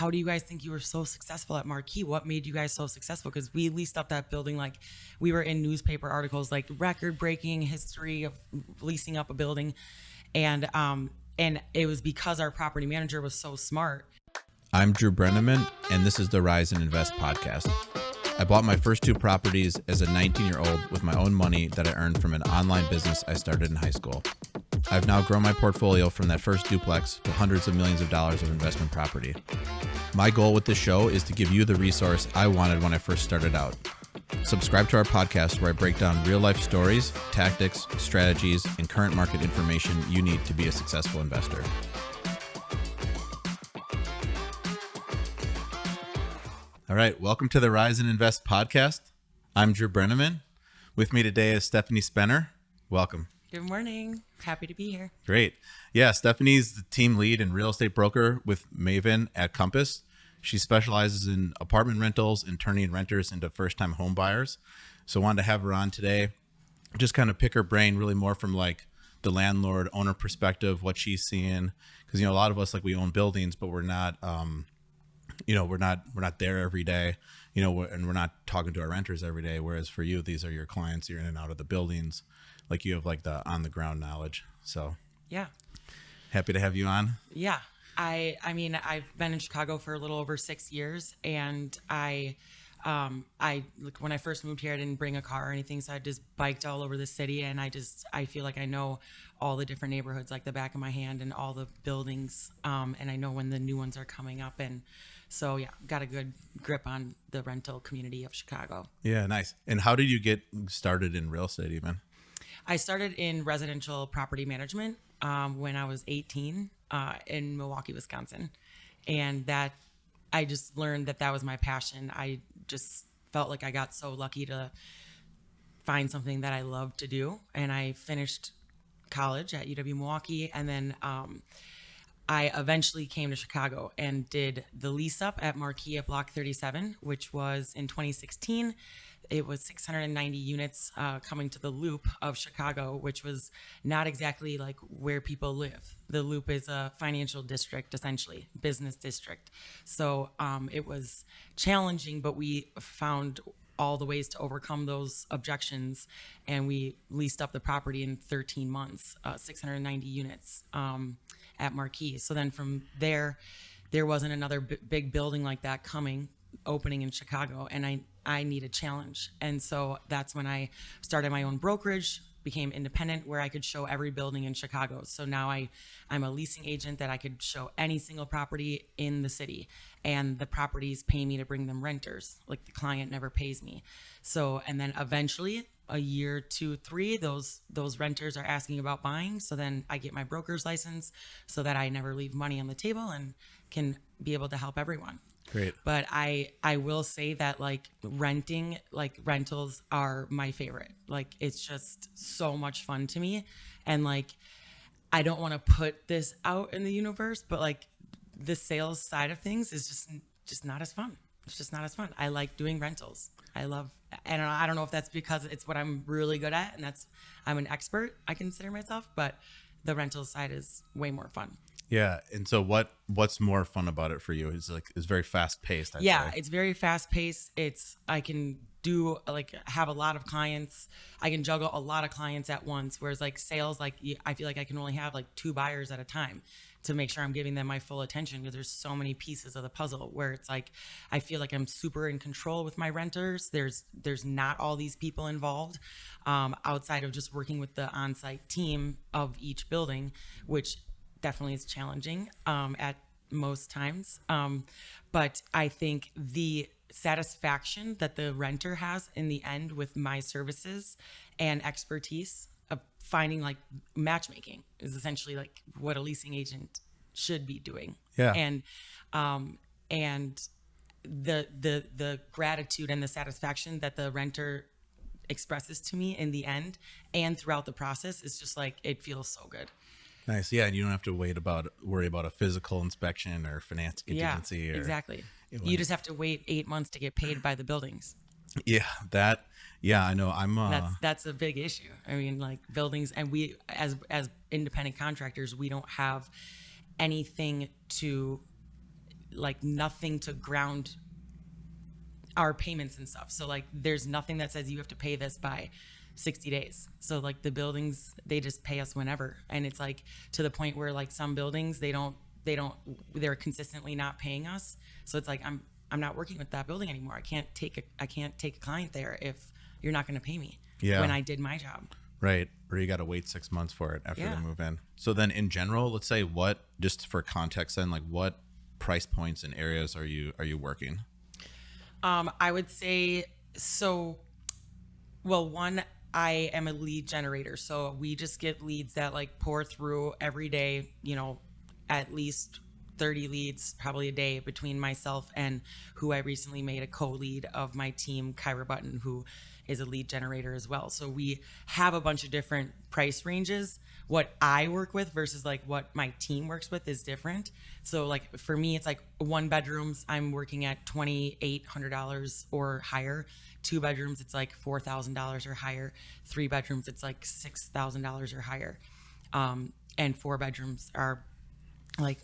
how do you guys think you were so successful at Marquee? What made you guys so successful? Because we leased up that building like we were in newspaper articles, like record-breaking history of leasing up a building, and it was because our property manager was so smart. I'm Drew Breneman, and this is the Rise and Invest podcast. I bought my first 2 properties as a 19-year-old with my own money that I earned from an online business I started in high school. I've now grown my portfolio from that first duplex to hundreds of millions of dollars of investment property. My goal with this show is to give you the resource I wanted when I first started out. Subscribe to our podcast where I break down real-life stories, tactics, strategies, and current market information you need to be a successful investor. All right, welcome to the Rise and Invest podcast. I'm Drew Breneman. With me today is Stephanie Spenner. Welcome. Good morning. Happy to be here. Great. Yeah, Stephanie's the team lead and real estate broker with Maven at Compass. She specializes in apartment rentals and turning renters into first-time home buyers. So I wanted to have her on today, just kind of pick her brain really more from like the landlord owner perspective, what she's seeing. Because, a lot of us, like, we own buildings, but we're not, we're not there every day, and we're not talking to our renters every day. Whereas for you, these are your clients. You're in and out of the buildings. Like, you have like the on the ground knowledge. So yeah, happy to have you on. Yeah. I mean, I've been in Chicago for a little over 6 years, and I when I first moved here, I didn't bring a car or anything. So I just biked all over the city, and I feel like I know all the different neighborhoods like the back of my hand and all the buildings. And I know when the new ones are coming up. And so, yeah, got a good grip on the rental community of Chicago. Yeah. Nice. And how did you get started in real estate even? I started in residential property management when I was 18 in Milwaukee, Wisconsin. And that I just learned that was my passion. I just felt like I got so lucky to find something that I loved to do. And I finished college at UW-Milwaukee. And then I eventually came to Chicago and did the lease up at Marquee at Block 37, which was in 2016. It was 690 units coming to the Loop of Chicago, which was not exactly like where people live. The Loop is a financial district, essentially, business district. So it was challenging, but we found all the ways to overcome those objections, and we leased up the property in 13 months, 690 units at Marquee. So then from there wasn't another big building like that opening in Chicago, and I need a challenge. And so that's when I started my own brokerage, became independent, where I could show every building in Chicago. So now I'm a leasing agent that I could show any single property in the city, and the properties pay me to bring them renters. Like, the client never pays me. So, and then eventually, a year, 2, 3, those renters are asking about buying. So then I get my broker's license so that I never leave money on the table and can be able to help everyone. Great. But I will say that rentals are my favorite. Like, it's just so much fun to me. And I don't want to put this out in the universe, but the sales side of things is just not as fun. It's just not as fun. I like doing rentals. And I don't know if that's because it's what I'm really good at, and I'm an expert, I consider myself, but the rental side is way more fun. Yeah. And so what's more fun about it for you? It's very fast paced. Yeah, it's very fast paced. I can do have a lot of clients. I can juggle a lot of clients at once. Whereas sales, I feel like I can only have 2 buyers at a time to make sure I'm giving them my full attention, because there's so many pieces of the puzzle where it's I feel like I'm super in control with my renters. There's not all these people involved outside of just working with the on-site team of each building, which definitely is challenging at most times. But I think the satisfaction that the renter has in the end with my services and expertise of finding matchmaking is essentially what a leasing agent should be doing. Yeah. And the gratitude and the satisfaction that the renter expresses to me in the end and throughout the process is just it feels so good. Nice. Yeah. And you don't have to worry about a physical inspection or finance contingency. Yeah, exactly. You just have to wait 8 months to get paid by the buildings. Yeah. I know. That's a big issue. I mean, buildings, and we, as independent contractors, we don't have anything to like nothing to ground our payments and stuff. So like there's nothing that says you have to pay this by 60 days. So like the buildings, they just pay us whenever. And it's like to the point where like some buildings, they're consistently not paying us. So it's like, I'm not working with that building anymore. I can't take a client there if you're not going to pay me when I did my job. Right. Or you got to wait 6 months for it after Yeah. they move in. So then in general, let's say just for context then, like what price points and areas are you working? I would say so. Well, one, I am a lead generator, so we just get leads that like pour through every day. At least 30 leads probably a day between myself and who I recently made a co-lead of my team, Kyra Button, who is a lead generator as well. So we have a bunch of different price ranges. What I work with versus like what my team works with is different. So like for me, it's like 1 bedrooms, I'm working at $2,800 or higher. 2 bedrooms, it's like $4,000 or higher. 3 bedrooms, it's like $6,000 or higher. And 4 bedrooms are like,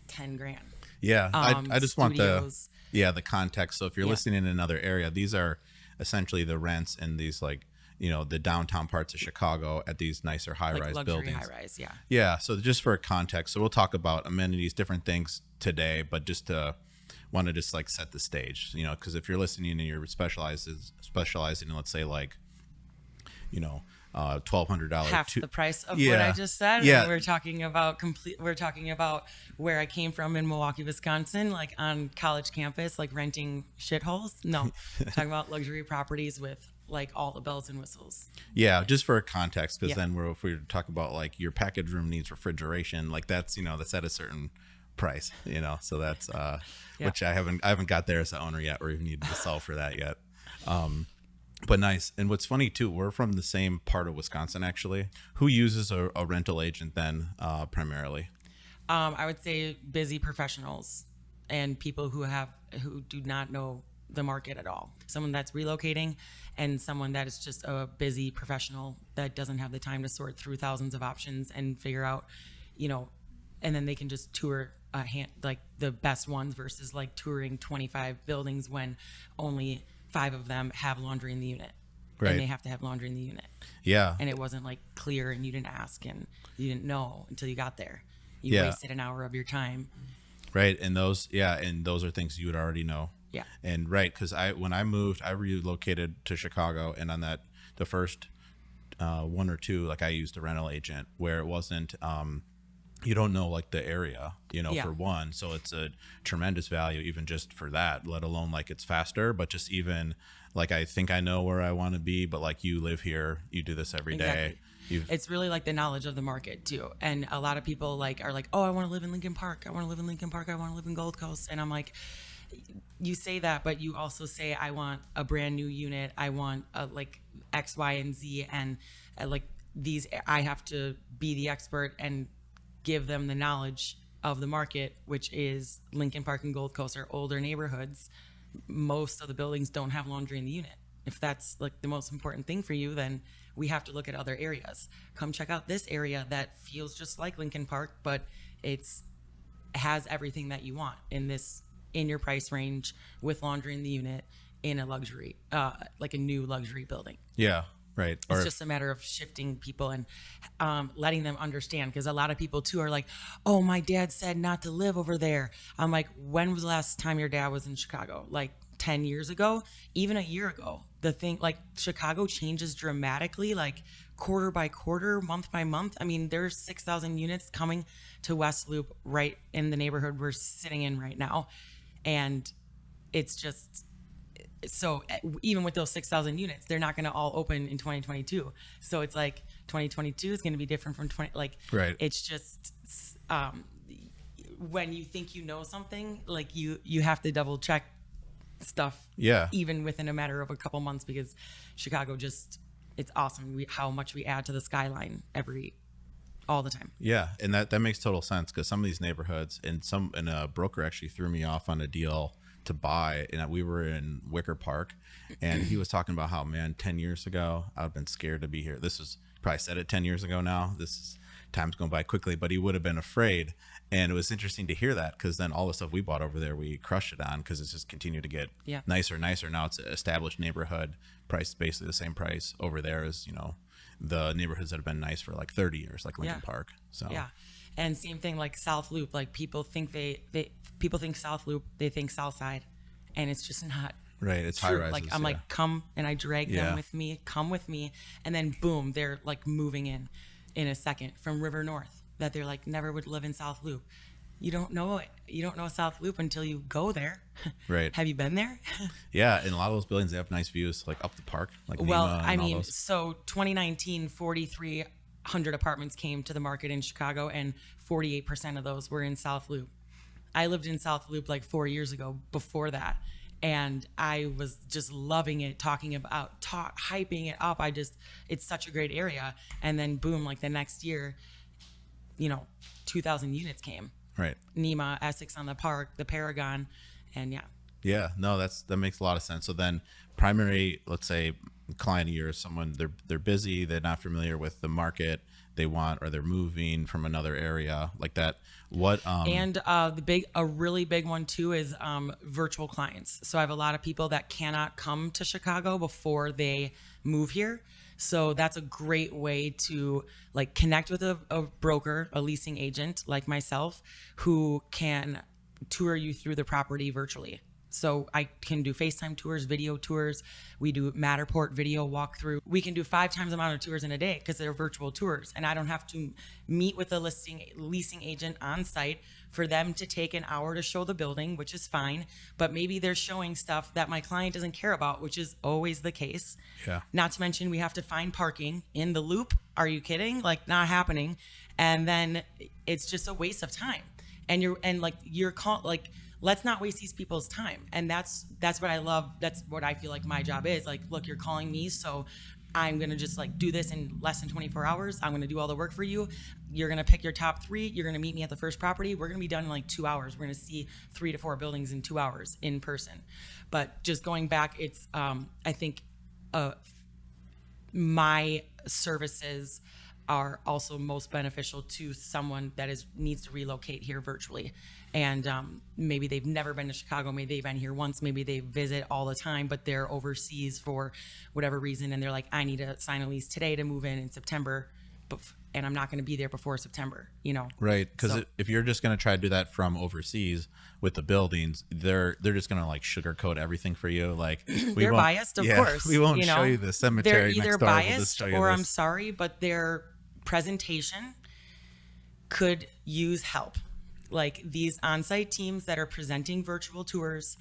10 grand. Yeah. I just want studios. the context. So if you're listening in another area, these are essentially the rents in these like, the downtown parts of Chicago at these nicer high-rise like buildings. high rise, yeah. Yeah. So just for context, so we'll talk about amenities, different things today, but just want to just like set the stage, because if you're listening and you're specializing in, let's say like, $1,200 half the price of what I just said. Yeah. And we're talking about where I came from in Milwaukee, Wisconsin, like on college campus, like renting shitholes. No, talking about luxury properties with like all the bells and whistles. Yeah, just for context, because then if we talk about like your package room needs refrigeration, like that's that's at a certain price, so that's which I haven't got there as an owner yet, or even need to sell for that yet. But nice. And what's funny too, we're from the same part of Wisconsin actually. Who uses a rental agent then primarily? I would say busy professionals and people who do not know the market at all. Someone that's relocating and someone that is just a busy professional that doesn't have the time to sort through thousands of options and figure out, and then they can just tour like the best ones versus like touring 25 buildings when only 5 of them have laundry in the unit. Right. And they have to have laundry in the unit. Yeah. And it wasn't like clear and you didn't ask and you didn't know until you got there. You wasted an hour of your time. Right. And those are things you would already know. Yeah. And right, because when I moved, I relocated to Chicago, and on the first 1 or 2, like I used a rental agent where it wasn't you don't know like the area, for one. So it's a tremendous value even just for that, let alone like it's faster, but just even like I think I know where I want to be, but like you live here, you do this every day. It's really like the knowledge of the market too. And a lot of people like are like, oh, I want to live in Lincoln Park. I want to live in Lincoln Park. I want to live in Gold Coast. And I'm like, you say that, but you also say, I want a brand new unit. I want like X, Y, and Z. And like these, I have to be the expert and give them the knowledge of the market, which is Lincoln Park and Gold Coast are older neighborhoods. Most of the buildings don't have laundry in the unit. If that's like the most important thing for you, then we have to look at other areas. Come check out this area that feels just like Lincoln Park, but has everything that you want in your price range with laundry in the unit in a luxury, like a new luxury building. Yeah. Right. It's just a matter of shifting people and letting them understand, because a lot of people too are like, oh, my dad said not to live over there. I'm like, when was the last time your dad was in Chicago? Like 10 years ago, even a year ago. The thing, like Chicago changes dramatically, like quarter by quarter, month by month. I mean, there's 6,000 units coming to West Loop right in the neighborhood we're sitting in right now. And it's just... So even with those 6,000 units, they're not going to all open in 2022. So it's like 2022 is going to be different from 20. Like, right. It's just when you think you know something, like you have to double check stuff. Yeah. Even within a matter of a couple months, because Chicago it's awesome how much we add to the skyline all the time. Yeah, and that makes total sense, because some of these neighborhoods and a broker actually threw me off on a deal to buy, and we were in Wicker Park, and he was talking about how, man, 10 years ago I've been scared to be here. This was probably said it 10 years ago now. This is time's going by quickly, but he would have been afraid. And it was interesting to hear that, because then all the stuff we bought over there, we crushed it on, because it's just continued to get nicer and nicer. Now it's an established neighborhood, price basically the same price over there as, the neighborhoods that have been nice for like 30 years, like Lincoln Park. So and same thing like South Loop. Like people think people think South Loop, they think South Side, and it's just not. Right, it's high rises. Like I'm like, come, and I drag them with me, come with me, and then boom, they're like moving in a second from River North that they're like never would live in South Loop. You don't know it. You don't know South Loop until you go there. Right. Have you been there? Yeah, and a lot of those buildings, they have nice views, like up the park. Like so 2019, 4,300 apartments came to the market in Chicago, and 48% of those were in South Loop. I lived in South Loop like 4 years ago before that. And I was just loving it, hyping it up. It's such a great area. And then boom, like the next year, 2,000 units came. Right. Nema, Essex on the Park, the Paragon, and Yeah, no, that makes a lot of sense. So then primary, let's say client of yours, someone they're busy, they're not familiar with the market they want, or they're moving from another area like that. What and a really big one too is virtual clients. So I have a lot of people that cannot come to Chicago before they move here. So that's a great way to like connect with a broker, a leasing agent like myself, who can tour you through the property virtually. So I can do FaceTime tours, video tours. We do Matterport video walkthrough. We can do 5 times the amount of tours in a day because they're virtual tours. And I don't have to meet with a leasing agent on site for them to take an hour to show the building, which is fine. But maybe they're showing stuff that my client doesn't care about, which is always the case. Yeah. Not to mention we have to find parking in the loop. Are you kidding? Like, not happening. And then it's just a waste of time. Let's not waste these people's time. And that's what I love. That's what I feel like my job is. Like, look, you're calling me, so I'm going to just like do this in less than 24 hours. I'm going to do all the work for you. You're going to pick your top 3. You're going to meet me at the first property. We're going to be done in like 2 hours. We're going to see 3 to 4 buildings in 2 hours in person. But just going back, it's, I think my services are also most beneficial to someone that needs to relocate here virtually. And maybe they've never been to Chicago, maybe they've been here once, maybe they visit all the time, but they're overseas for whatever reason, and they're like, I need to sign a lease today to move in September, and I'm not going to be there before September, Right, because if you're just going to try to do that from overseas with the buildings, they're just going to like sugarcoat everything for you. Like they're biased, of course. We won't show you the cemetery they're either next door. Biased, or I'm sorry, but their presentation could use help. Like, these on-site teams that are presenting virtual tours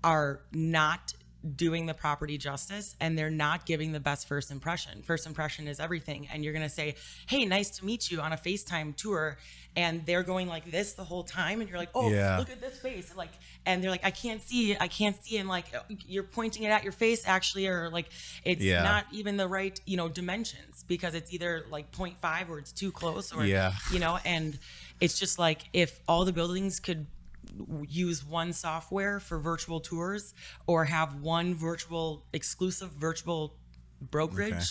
are not doing the property justice, and they're not giving the best first impression. First impression is everything. And you're going to say, hey, nice to meet you on a FaceTime tour. And they're going like this the whole time. And you're like, oh, look at this face. Like, and they're like, I can't see. And like, you're pointing it at your face actually, or like, it's not even the right, dimensions, because it's either like 0.5 or it's too close, or, and it's just like, if all the buildings could use one software for virtual tours, or have one exclusive virtual brokerage. Okay.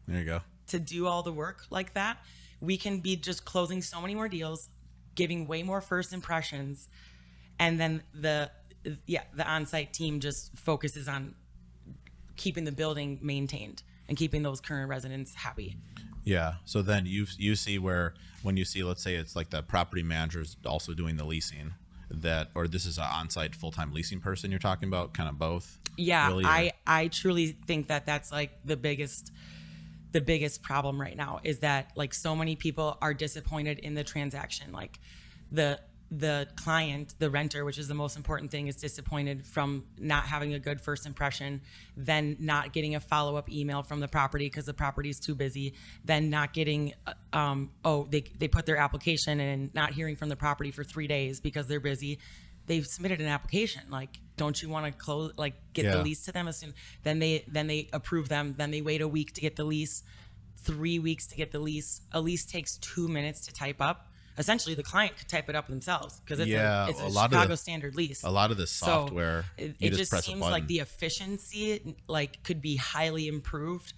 There you go. To do all the work like that, we can be just closing so many more deals, giving way more first impressions, and then the on-site team just focuses on keeping the building maintained and keeping those current residents happy. Yeah. So then you see where, when you see, let's say it's like the property manager's also doing the leasing, or this is an on-site full-time leasing person you're talking about, kind of both? Yeah, really, I truly think that that's like the biggest problem right now, is that like so many people are disappointed in the transaction. Like the client, the renter, which is the most important thing, is disappointed from not having a good first impression, then not getting a follow-up email from the property because the property is too busy, then not getting, they put their application in and not hearing from the property for 3 days because they're busy. They've submitted an application. Like, don't you want to close, like get the lease to them as soon? Then they approve them. Then they wait a week to get the lease, 3 weeks to get the lease. A lease takes 2 minutes to type up. Essentially, the client could type it up themselves because it's a Chicago standard lease. A lot of the software, it just seems like the efficiency could be highly improved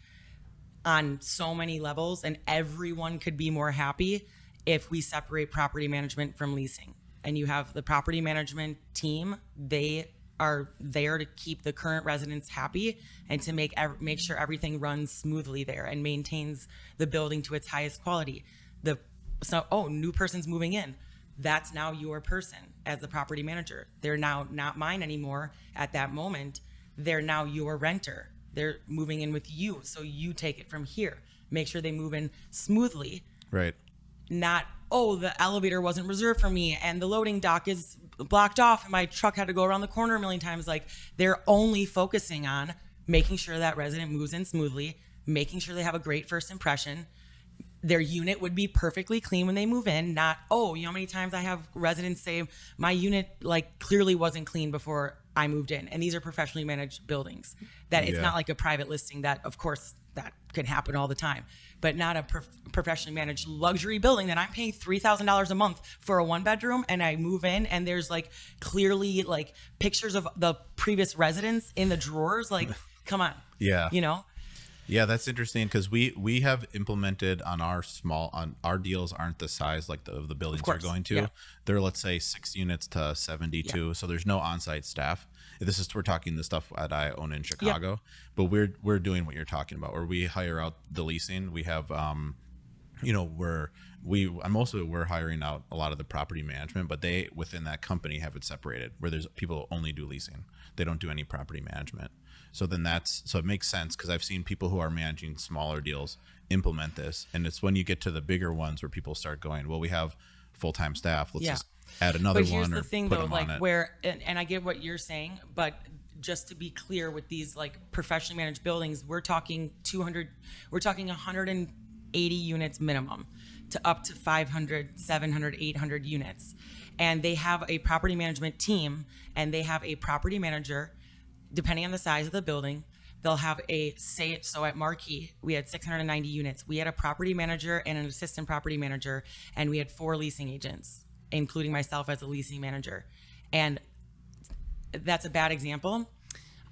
on so many levels, and everyone could be more happy if we separate property management from leasing. And you have the property management team. They are there to keep the current residents happy and to make sure everything runs smoothly there and maintains the building to its highest quality. New person's moving in. That's now your person as the property manager. They're now not mine anymore at that moment. They're now your renter. They're moving in with you. So you take it from here. Make sure they move in smoothly. Right. Not, the elevator wasn't reserved for me and the loading dock is blocked off and my truck had to go around the corner a million times. Like, they're only focusing on making sure that resident moves in smoothly, making sure they have a great first impression. Their unit would be perfectly clean when they move in. Not, you know how many times I have residents say my unit like clearly wasn't clean before I moved in. And these are professionally managed buildings. That it's not like a private listing that, of course, that can happen all the time, but not a professionally managed luxury building that I'm paying $3,000 a month for a 1-bedroom, and I move in and there's like clearly like pictures of the previous residents in the drawers. Like, come on. Yeah. You know? Yeah, that's interesting because we have implemented on our deals aren't the size like of the buildings you're going to. Yeah. They're, let's say, 6 units to 72. Yeah. So there's no on-site staff. We're talking the stuff that I own in Chicago, but we're doing what you're talking about, where we hire out the leasing. We have, most of it we're hiring out a lot of the property management, but they within that company have it separated where there's people who only do leasing. They don't do any property management. So then it makes sense because I've seen people who are managing smaller deals implement this, and it's when you get to the bigger ones where people start going, well, we have full-time staff. Let's just add another one. But here's the thing, though, like and I get what you're saying, but just to be clear, with these like professionally managed buildings, we're talking 180 units minimum to up to 500, 700, 800 units. And they have a property management team, and they have a property manager. Depending on the size of the building, they'll have so at Marquee, we had 690 units. We had a property manager and an assistant property manager, and we had 4 leasing agents, including myself as a leasing manager. And that's a bad example.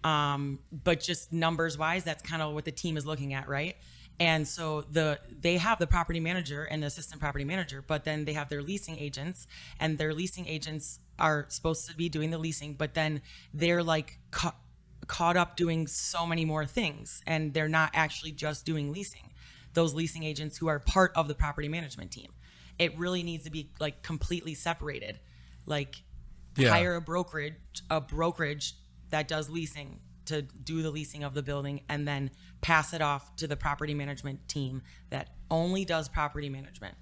But just numbers wise, that's kind of what the team is looking at, right? And so they have the property manager and the assistant property manager, but then they have their leasing agents, and their leasing agents are supposed to be doing the leasing, but then they're like caught up doing so many more things, and they're not actually just doing leasing. Those leasing agents who are part of the property management team, it really needs to be like completely separated. Like, hire a brokerage that does leasing to do the leasing of the building, and then pass it off to the property management team that only does property management.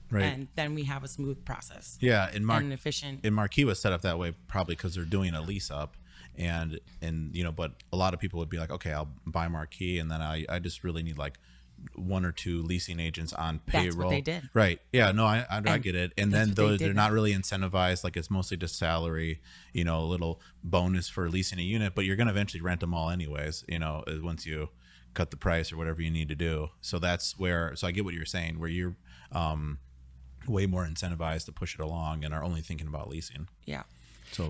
Right. And then we have a smooth process. Yeah, and efficient. And Marquee was set up that way probably because they're doing a lease up, and but a lot of people would be like, okay, I'll buy Marquee, and then I just really need like 1 or 2 leasing agents on payroll. That's what they did. Right. Yeah. No, I get it. And then they're not really incentivized. Like, it's mostly just salary, a little bonus for leasing a unit, but you're going to eventually rent them all anyways, once you cut the price or whatever you need to do. So so I get what you're saying, where you're way more incentivized to push it along and are only thinking about leasing. Yeah.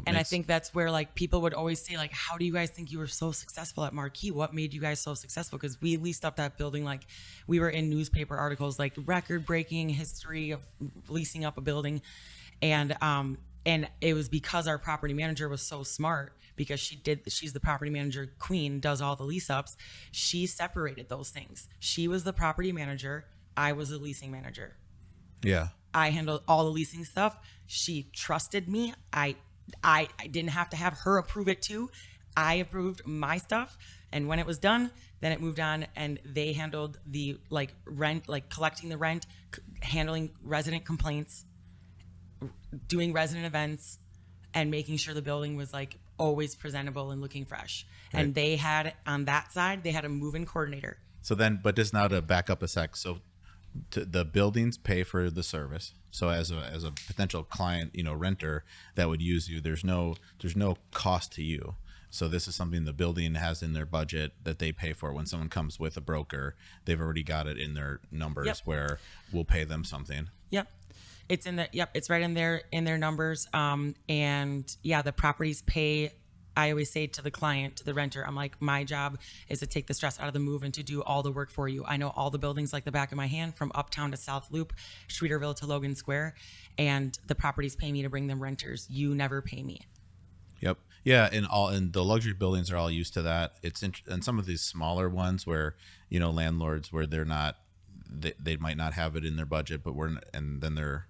I think that's where like people would always say, like, how do you guys think you were so successful at Marquee? What made you guys so successful? Because we leased up that building, like we were in newspaper articles, like record breaking history of leasing up a building. And it was because our property manager was so smart, because she's the property manager queen, does all the lease ups. She separated those things. She was the property manager. I was the leasing manager. Yeah. I handled all the leasing stuff. She trusted me. I didn't have to have her approve it too. I approved my stuff, and when it was done, then it moved on, and they handled the rent, collecting the rent, handling resident complaints, doing resident events, and making sure the building was like always presentable and looking fresh. Right. And they had, on that side, they had a move-in coordinator. So then, but just now to back up a sec, so the buildings pay for the service. So as a potential client, renter that would use you, there's no cost to you. So this is something the building has in their budget that they pay for. When someone comes with a broker, they've already got it in their numbers. Where we'll pay them something. Yep. It's right in their numbers. And yeah, the properties pay I always say to the client, to the renter, I'm like, my job is to take the stress out of the move and to do all the work for you. I know all the buildings like the back of my hand, from Uptown to South Loop, Streeterville to Logan Square, and the properties pay me to bring them renters. You never pay me. Yep. Yeah, and the luxury buildings are all used to that. And some of these smaller ones where, landlords where they're not, they might not have it in their budget, but and then they're,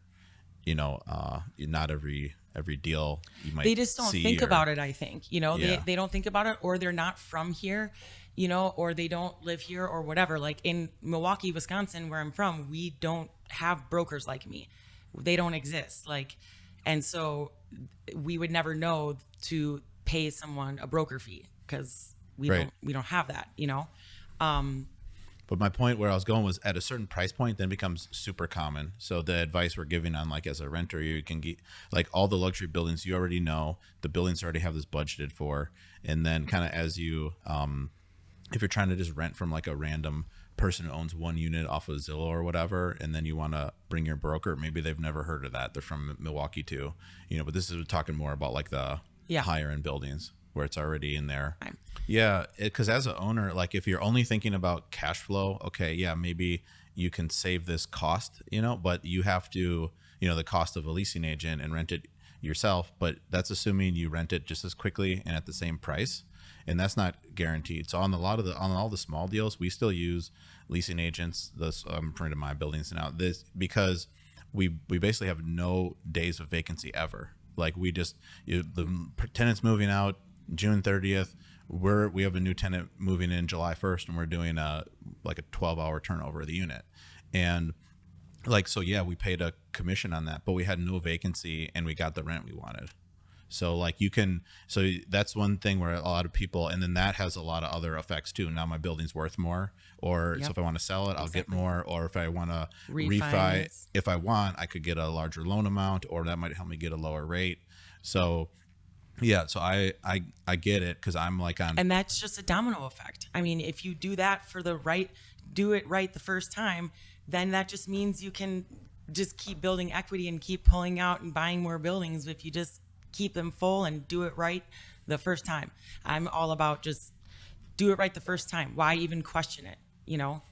not every deal you might they just don't think about it. I think, Yeah. they don't think about it, or they're not from here, or they don't live here or whatever. Like in Milwaukee, Wisconsin, where I'm from, we don't have brokers like me. They don't exist. And so we would never know to pay someone a broker fee because we Right. don't have that, But my point where I was going was at a certain price point, then it becomes super common. So the advice we're giving on as a renter, you can get all the luxury buildings, you already know the buildings already have this budgeted for. And then kind of as you, if you're trying to just rent from a random person who owns one unit off of Zillow or whatever, and then you want to bring your broker, maybe they've never heard of that. They're from Milwaukee too, but this is talking more about the higher end buildings where it's already in there. Right. Yeah, because as an owner, if you're only thinking about cash flow, okay, yeah, maybe you can save this cost, but you have to, the cost of a leasing agent and rent it yourself, but that's assuming you rent it just as quickly and at the same price, and that's not guaranteed. So on all the small deals, we still use leasing agents. I'm referring to my buildings now. This because we basically have no days of vacancy ever. We just the tenant's moving out June 30th. We have a new tenant moving in July 1st, and we're doing a 12-hour turnover of the unit. And so yeah, we paid a commission on that, but we had no vacancy and we got the rent we wanted. So so that's one thing where a lot of people, and then that has a lot of other effects too. Now my building's worth more, or so if I want to sell it, I'll get more, or if I want to refi, if I want, I could get a larger loan amount, or that might help me get a lower rate. So yeah, so I get it, because I'm and that's just a domino effect. I mean, if you do that do it right the first time, then that just means you can just keep building equity and keep pulling out and buying more buildings if you just keep them full and do it right the first time. I'm all about just do it right the first time. Why even question it?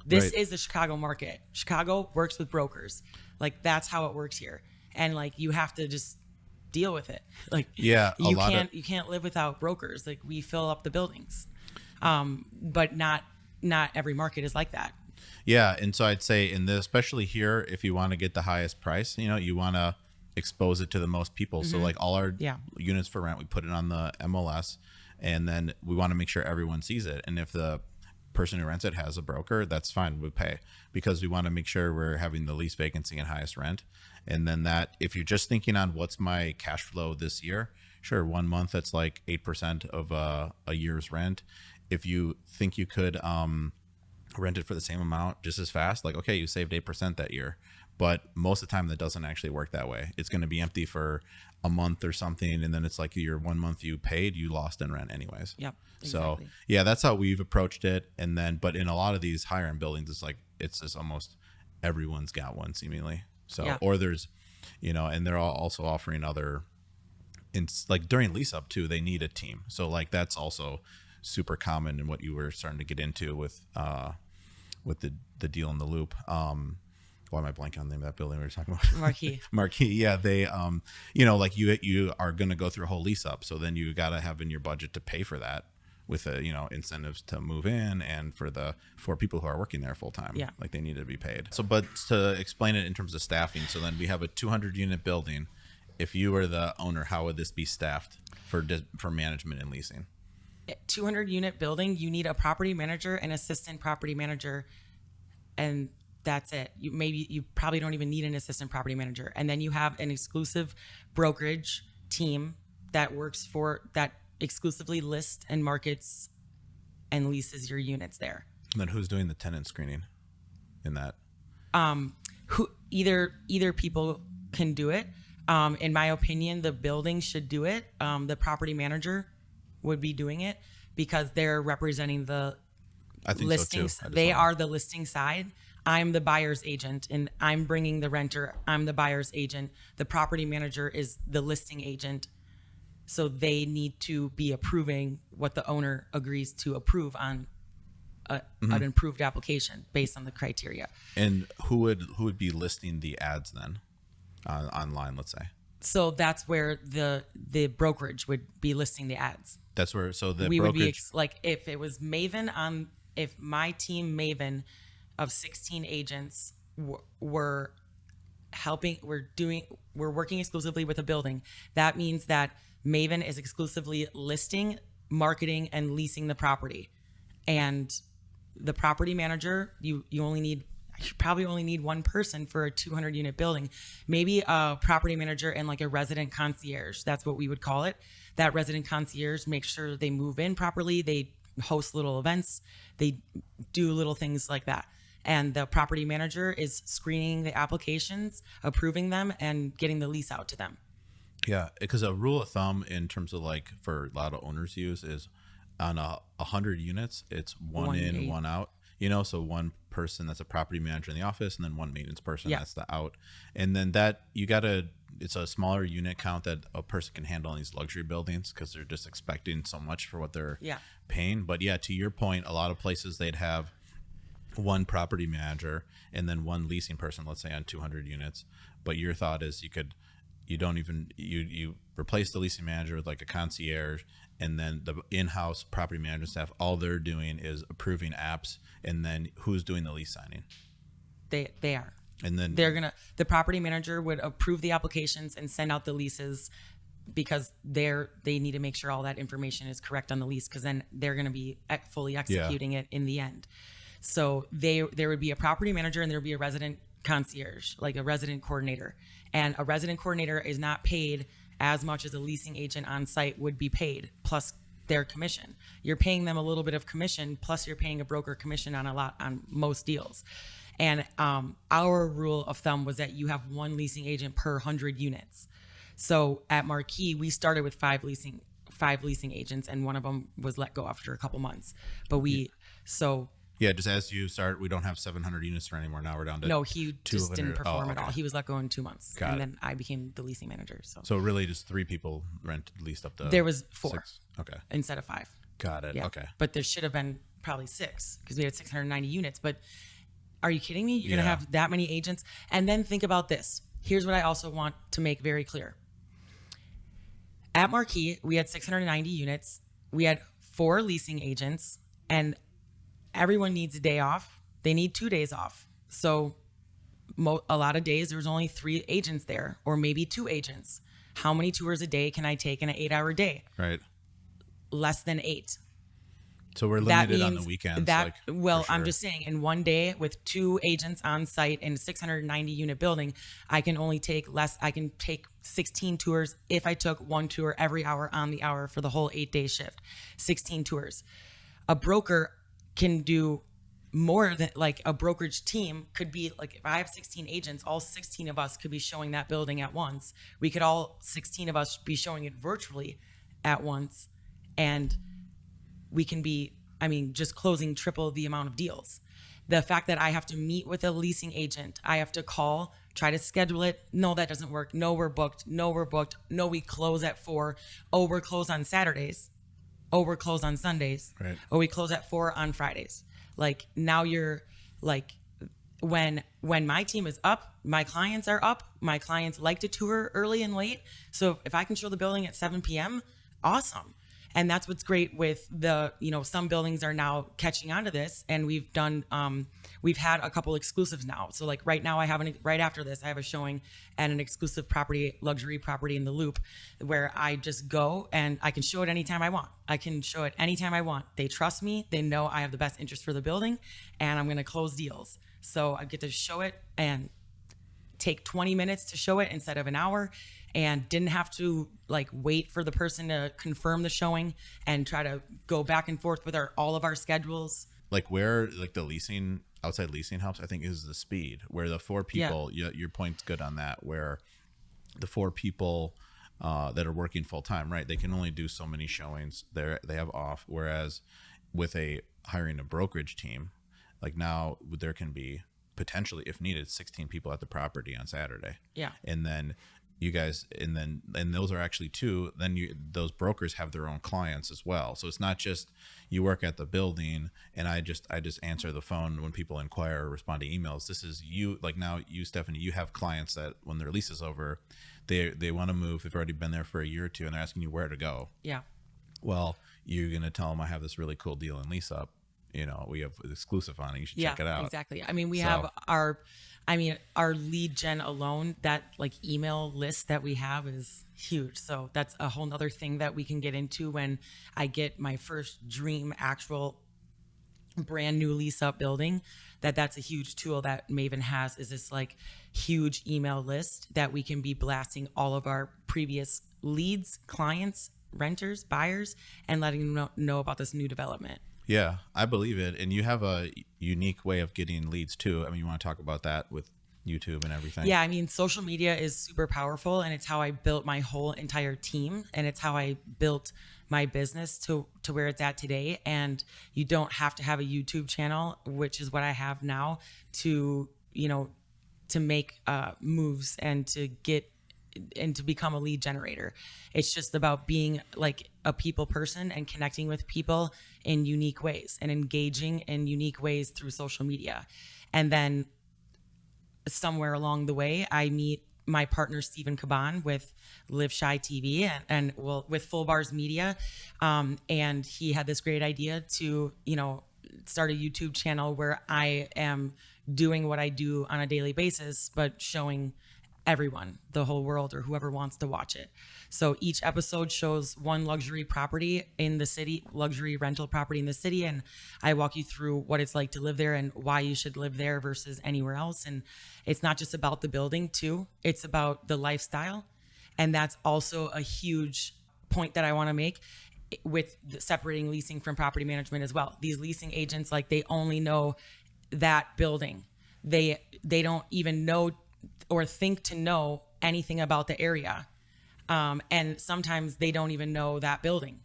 This Right. is the Chicago market. Chicago works with brokers. That's how it works here. And you have to just deal with it. Yeah, you can't live without brokers. We fill up the buildings. But not every market is like that. Yeah, and so I'd say especially here, if you want to get the highest price, you want to expose it to the most people. So all our units for rent, we put it on the MLS, and then we want to make sure everyone sees it. And if the person who rents it has a broker, that's fine, we pay, because we want to make sure we're having the least vacancy and highest rent. And then that, if you're just thinking on what's my cash flow this year, sure, 1 month that's 8% of a year's rent. If you think you could rent it for the same amount just as fast, okay, you saved 8% that year. But most of the time that doesn't actually work that way. It's going to be empty for a month or something, and then it's your 1 month you paid, you lost in rent anyways. Yep. Exactly. So yeah, that's how we've approached it. And then, but in a lot of these higher end buildings, it's just almost everyone's got one seemingly. So Yeah. or there's, and they're all also offering other, during lease up too, they need a team. So that's also super common in what you were starting to get into with the deal in the loop. Why am I blanking on the name of that building we were talking about? Marquee. Yeah. They, you are going to go through a whole lease up. So then you got to have in your budget to pay for that with incentives to move in, and for people who are working there full time. Yeah. They need to be paid. So, but to explain it in terms of staffing. So then we have a 200 unit building. If you were the owner, how would this be staffed for management and leasing? 200 unit building, you need a property manager, an assistant property manager, and that's it. You probably don't even need an assistant property manager. And then you have an exclusive brokerage team that exclusively lists and markets and leases your units there. And then who's doing the tenant screening in that? Either people can do it. In my opinion, the building should do it. The property manager would be doing it because they're representing the listings. So too. They are the listing side. I'm the buyer's agent, and I'm bringing the renter. I'm the buyer's agent. The property manager is the listing agent. So they need to be approving what the owner agrees to approve on an improved application based on the criteria. And who would be listing the ads then online, let's say? So that's where the brokerage would be listing the ads. That's where, so the We brokerage, would be like, if it was Maven if my team Maven of 16 agents were helping, we're working exclusively with a building. That means that Maven is exclusively listing, marketing, and leasing the property. And the property manager, you probably only need one person for a 200 unit building. Maybe a property manager and like a resident concierge. That's what we would call it. That resident concierge makes sure they move in properly. They host little events. They do little things like that. And the property manager is screening the applications, approving them, and getting the lease out to them. yeah, because a rule of thumb in terms of like for a lot of owners use is on 100 units, it's one in, 1 one out. So one person that's a property manager in the office, and then one maintenance person that's the out. And then that it's a smaller unit count that a person can handle in these luxury buildings because they're just expecting so much for what they're paying. But yeah, to your point, a lot of places they'd have one property manager and then one leasing person, let's say on 200 units. But your thought is you replace the leasing manager with like a concierge, and then the in-house property management staff, all they're doing is approving apps, and then who's doing the lease signing? They are. And then the property manager would approve the applications and send out the leases, because they need to make sure all that information is correct on the lease, because then they're going to be fully executing it in the end. So there would be a property manager and there would be a resident concierge, like a resident coordinator. And a resident coordinator is not paid as much as a leasing agent on site would be paid, plus their commission. You're paying them a little bit of commission, plus you're paying a broker commission on most deals. And our rule of thumb was that you have one leasing agent per 100 units. So at Marquee, we started with five leasing agents, and one of them was let go after a couple months. But just as you start, we don't have 700 units anymore. Now we're down to no, he just didn't perform at all. Okay. He was let go in 2 months, then I became the leasing manager. So really, just 3 people leased up the. There was 4. 6. Okay. Instead of 5. Got it. Yeah. Okay. But there should have been probably 6, because we had 690 units. But are you kidding me? You're gonna have that many agents? And then think about this. Here's what I also want to make very clear. At Marquee, we had 690 units. We had 4 leasing agents, and everyone needs a day off. They need 2 days off. So a lot of days, there was only 3 agents there, or maybe 2 agents. How many tours a day can I take in an 8-hour day? Right. Less than 8. So we're limited on the weekends. I'm just saying, in one day with 2 agents on site in a 690 unit building, I can only take less. I can take 16 tours if I took 1 tour every hour on the hour for the whole 8-day shift. 16 tours. A broker can do more than, like, a brokerage team could be like, if I have 16 agents, all 16 of us could be showing that building at once. We could all 16 of us be showing it virtually at once, and we can be, just closing triple the amount of deals. The fact that I have to meet with a leasing agent, I have to call, try to schedule it. No, that doesn't work. No, we're booked. No, we're booked. No, we close at 4. Oh, we're closed on Saturdays. Oh, we're closed on Sundays. Right. Or we close at 4 on Fridays. Like, now you're like, when my team is up, my clients are up. My clients like to tour early and late. So if I can show the building at 7 p.m., awesome. And that's what's great with some buildings are now catching on to this, and we've had a couple exclusives now. So like right now right after this, I have a showing at an exclusive luxury property in the Loop, where I just go and I can show it anytime I want. They trust me. They know I have the best interest for the building, and I'm going to close deals. So I get to show it and take 20 minutes to show it instead of an hour, and didn't have to wait for the person to confirm the showing and try to go back and forth with all of our schedules. Where the outside leasing helps, I think, is the speed, where the 4 people, your point's good on that, where the 4 people that are working full time, right, they can only do so many showings they have off. Whereas with hiring a brokerage team, now there can be potentially, if needed, 16 people at the property on Saturday. Yeah. And then you guys, and those are actually two, then those brokers have their own clients as well. So it's not just you work at the building and I just answer the phone when people inquire or respond to emails. This is you, like now you, Stephanie, you have clients that when their lease is over, they want to move. They've already been there for a year or two and they're asking you where to go. Yeah. Well, you're going to tell them I have this really cool deal in lease up. We have exclusive on it. You should check it out. Exactly. I mean, we have our lead gen alone, that like email list that we have is huge. So that's a whole nother thing that we can get into when I get my first dream actual brand new lease up building. That's a huge tool that Maven has, is this like huge email list that we can be blasting all of our previous leads, clients, renters, buyers, and letting them know about this new development. Yeah, I believe it. And you have a unique way of getting leads too. I mean, you want to talk about that with YouTube and everything? Yeah, I mean, social media is super powerful, and it's how I built my whole entire team, and it's how I built my business to where it's at today. And you don't have to have a YouTube channel, which is what I have now, to make moves and to get and to become a lead generator. It's just about being like a people person and connecting with people in unique ways and engaging in unique ways through social media. And then somewhere along the way, I meet my partner, Stephen Caban, with Live Shy TV and with Full Bars Media. And he had this great idea to, start a YouTube channel where I am doing what I do on a daily basis, but showing everyone, the whole world, or whoever wants to watch it. So each episode shows one luxury property in the city, luxury rental property in the city, and I walk you through what it's like to live there and why you should live there versus anywhere else. And it's not just about the building too, it's about the lifestyle. And that's also a huge point that I want to make with separating leasing from property management as well. These leasing agents, like, they only know that building. They don't even know or think to know anything about the area. And sometimes they don't even know that building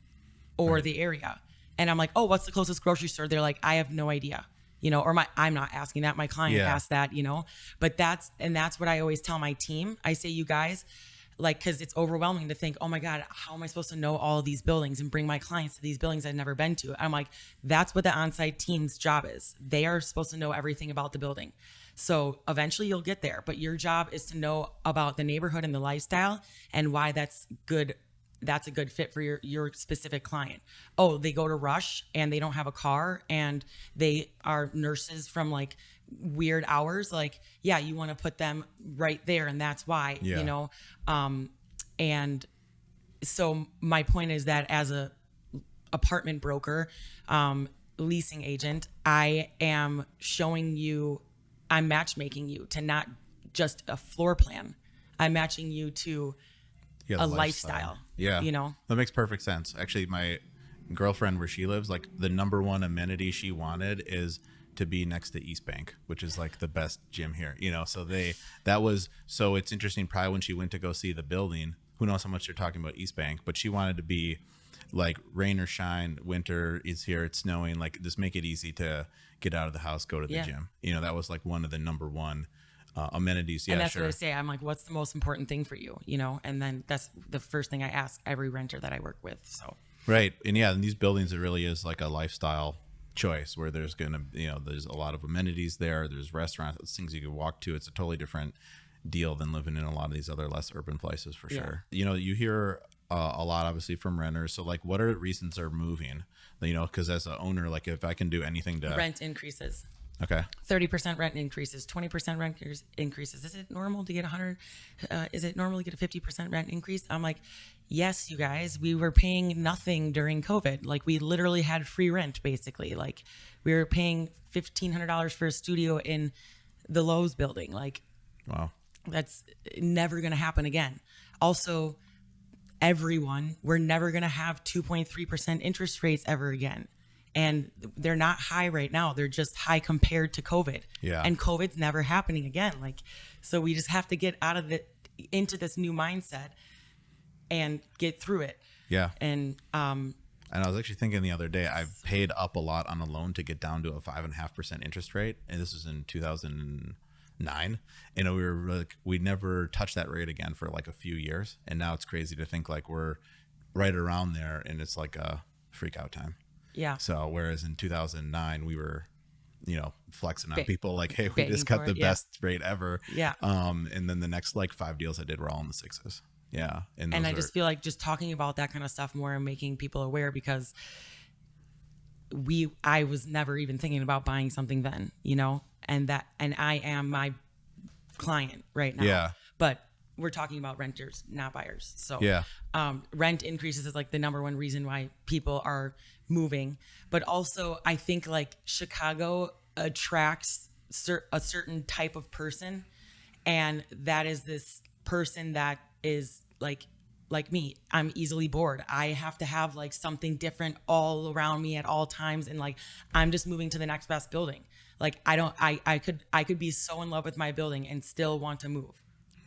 or the area. And I'm like, oh, what's the closest grocery store? They're like, I have no idea, I'm not asking that. My client asked that, but that's what I always tell my team. I say, you guys, like, cause it's overwhelming to think, oh my God, how am I supposed to know all of these buildings and bring my clients to these buildings I've never been to? I'm like, that's what the on-site team's job is. They are supposed to know everything about the building. So eventually you'll get there, but your job is to know about the neighborhood and the lifestyle and why that's good. That's a good fit for your specific client. Oh, they go to Rush and they don't have a car and they are nurses from like weird hours. Like, yeah, you want to put them right there. And that's why, and so my point is that as a apartment broker, leasing agent, I am showing you, I'm matchmaking you to not just a floor plan. I'm matching you to a lifestyle. Yeah. That makes perfect sense. Actually, my girlfriend, where she lives, like, the number one amenity she wanted is to be next to East Bank, which is like the best gym here, so it's interesting. Probably when she went to go see the building, who knows how much they're talking about East Bank, but she wanted to be like, rain or shine, winter is here, it's snowing, like, just make it easy to get out of the house, go to the gym. That was like one of the number one amenities. And that's what I say. I'm like, what's the most important thing for you? And then that's the first thing I ask every renter that I work with. So right. And in these buildings, it really is like a lifestyle choice where there's gonna, there's a lot of amenities there. There's restaurants, things you can walk to. It's a totally different deal than living in a lot of these other less urban places, for sure. You hear a lot, obviously, from renters. So, like, what are reasons they're moving? Because as an owner, like, if I can do anything to rent increases. Okay. 30% rent increases, 20% rent increases. Is it normal to get 100? Is it normal to get a 50% rent increase? I'm like, yes, you guys, we were paying nothing during COVID. Like, we literally had free rent, basically. Like, we were paying $1,500 for a studio in the Lowe's building. Like, wow, that's never going to happen again. Also, we're never going to have 2.3% interest rates ever again. And they're not high right now. They're just high compared to COVID. Yeah. And COVID's never happening again. Like, so we just have to get out of into this new mindset and get through it. Yeah. And I was actually thinking the other day, I've paid up a lot on a loan to get down to a 5.5% interest rate. And this was in 9, and we were like, we never touched that rate again for like a few years, and now it's crazy to think like we're right around there, and it's like a freak out time. Yeah. So whereas in 2009 we were, flexing on people like, hey, we begging just got for the it, yeah. best rate ever. Yeah. And then the next like 5 deals I did were all in the 6s. Yeah. And I just feel like just talking about that kind of stuff more and making people aware, because I was never even thinking about buying something then, and I am my client right now. Yeah. But we're talking about renters, not buyers. So yeah. Rent increases is like the number one reason why people are moving. But also I think like Chicago attracts a certain type of person. And that is this person that is like me. I'm easily bored. I have to have like something different all around me at all times. And like, I'm just moving to the next best building. Like I could be so in love with my building and still want to move.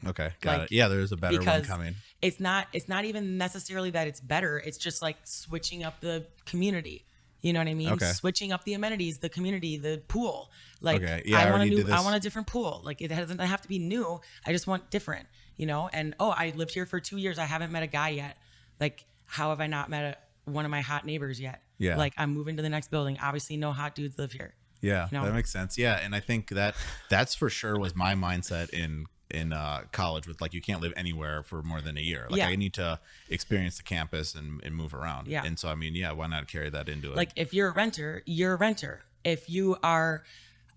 Okay. Got it. Yeah. There's a better one coming. It's not even necessarily that it's better. It's just like switching up the community. You know what I mean? Okay. Switching up the amenities, the community, the pool. Like, okay. Yeah, I want a different pool. Like, it doesn't have to be new. I just want different, And I lived here for 2 years. I haven't met a guy yet. Like, how have I not met one of my hot neighbors yet? Yeah. Like, I'm moving to the next building. Obviously, no hot dudes live here. Yeah, that makes sense. Yeah, and I think that's for sure was my mindset in college, with like, you can't live anywhere for more than a year. Like, I need to experience the campus and move around. Yeah. And so, I mean, why not carry that into it? Like, if you're a renter, you're a renter. If you are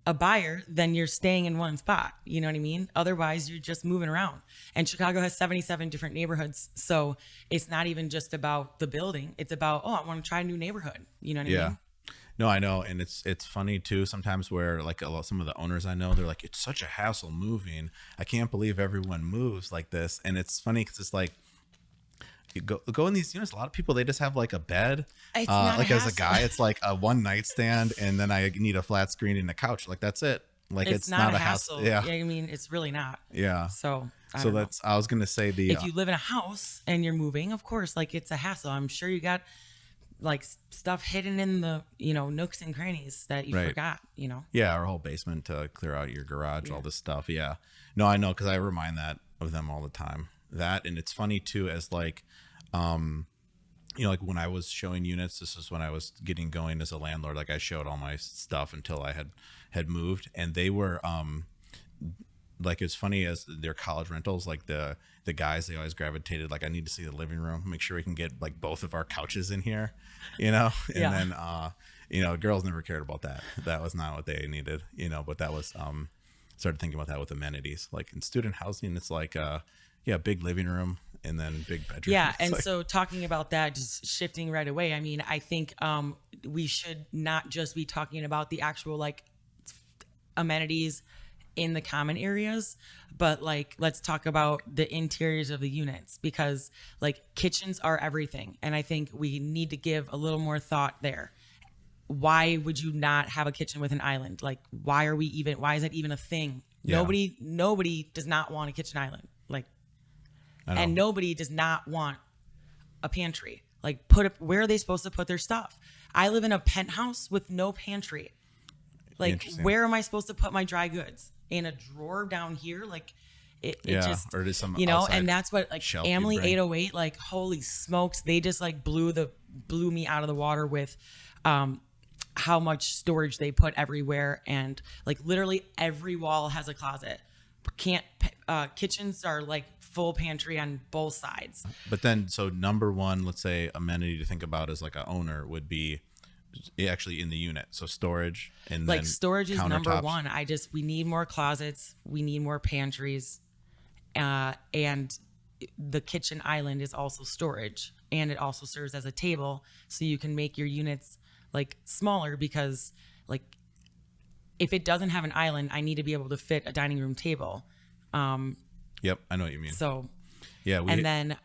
a buyer, then you're staying in one spot. You know what I mean? Otherwise, you're just moving around. And Chicago has 77 different neighborhoods. So it's not even just about the building. It's about, I want to try a new neighborhood. You know what I mean? No, I know. And it's funny too, sometimes where like some of the owners I know, they're like, it's such a hassle moving. I can't believe everyone moves like this. And it's funny because it's like, you go in these units, a lot of people, they just have like a bed. It's not like a as a hassle. guy, it's like a one nightstand, and then I need a flat screen and a couch. Like, that's it. Like, it's not a hassle. Yeah. I mean, it's really not. Yeah. So I was going to say if you live in a house and you're moving, of course, like, it's a hassle. I'm sure you got like stuff hidden in the, nooks and crannies that you forgot, Yeah. Our whole basement to clear out your garage, all this stuff. Yeah. No, I know. 'Cause I remind that of them all the time. That, and it's funny too, as like, like when I was showing units, this is when I was getting going as a landlord. Like, I showed all my stuff until I had moved, and they were, like, it's funny as their college rentals, like the guys, they always gravitated, like, I need to see the living room, make sure we can get like both of our couches in here, and then, girls never cared about that. That was not what they needed, but that was, started thinking about that with amenities, like in student housing, it's like, big living room and then big bedroom. Yeah. And so talking about that, just shifting right away, I mean, I think we should not just be talking about the actual like amenities in the common areas, but like, let's talk about the interiors of the units, because like kitchens are everything. And I think we need to give a little more thought there. Why would you not have a kitchen with an island? Like, why is that even a thing? Yeah. Nobody does not want a kitchen island. Like, and nobody does not want a pantry. Like, where are they supposed to put their stuff? I live in a penthouse with no pantry. Like, where am I supposed to put my dry goods? In a drawer down here? Like, it just, or just some, and that's what, like, Family 808, like, holy smokes, they just like blew me out of the water with how much storage they put everywhere. And like, literally every wall has a closet. Kitchens are like full pantry on both sides. But then, so number one, let's say amenity to think about as like a owner would be actually in the unit. So storage, and like then storage is number one. We need more closets. We need more pantries. And the kitchen island is also storage, and it also serves as a table. So you can make your units like smaller, because like, if it doesn't have an island, I need to be able to fit a dining room table. Yep, I know what you mean. So, yeah, and then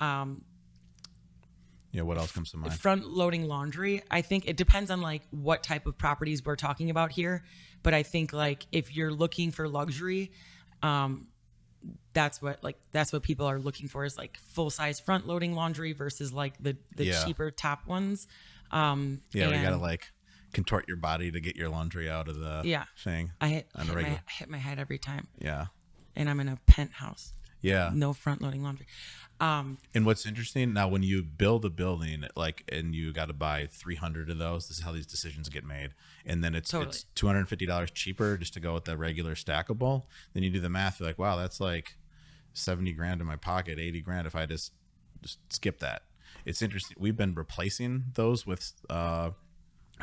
what else comes to mind? Front loading laundry. I think it depends on like what type of properties we're talking about here, but I think like if you're looking for luxury, that's what people are looking for, is like full size front loading laundry versus like the cheaper top ones. We gotta like contort your body to get your laundry out of the thing. I on a regular. hit my head every time. Yeah. And I'm in a penthouse. Yeah. No front loading laundry. And what's interesting now, when you build a building, and you got to buy 300 of those, this is how these decisions get made. And then it's $250 cheaper just to go with the regular stackable. Then you do the math, you're like, wow, that's like 70 grand in my pocket, 80 grand if I just skip that. It's interesting. We've been replacing those with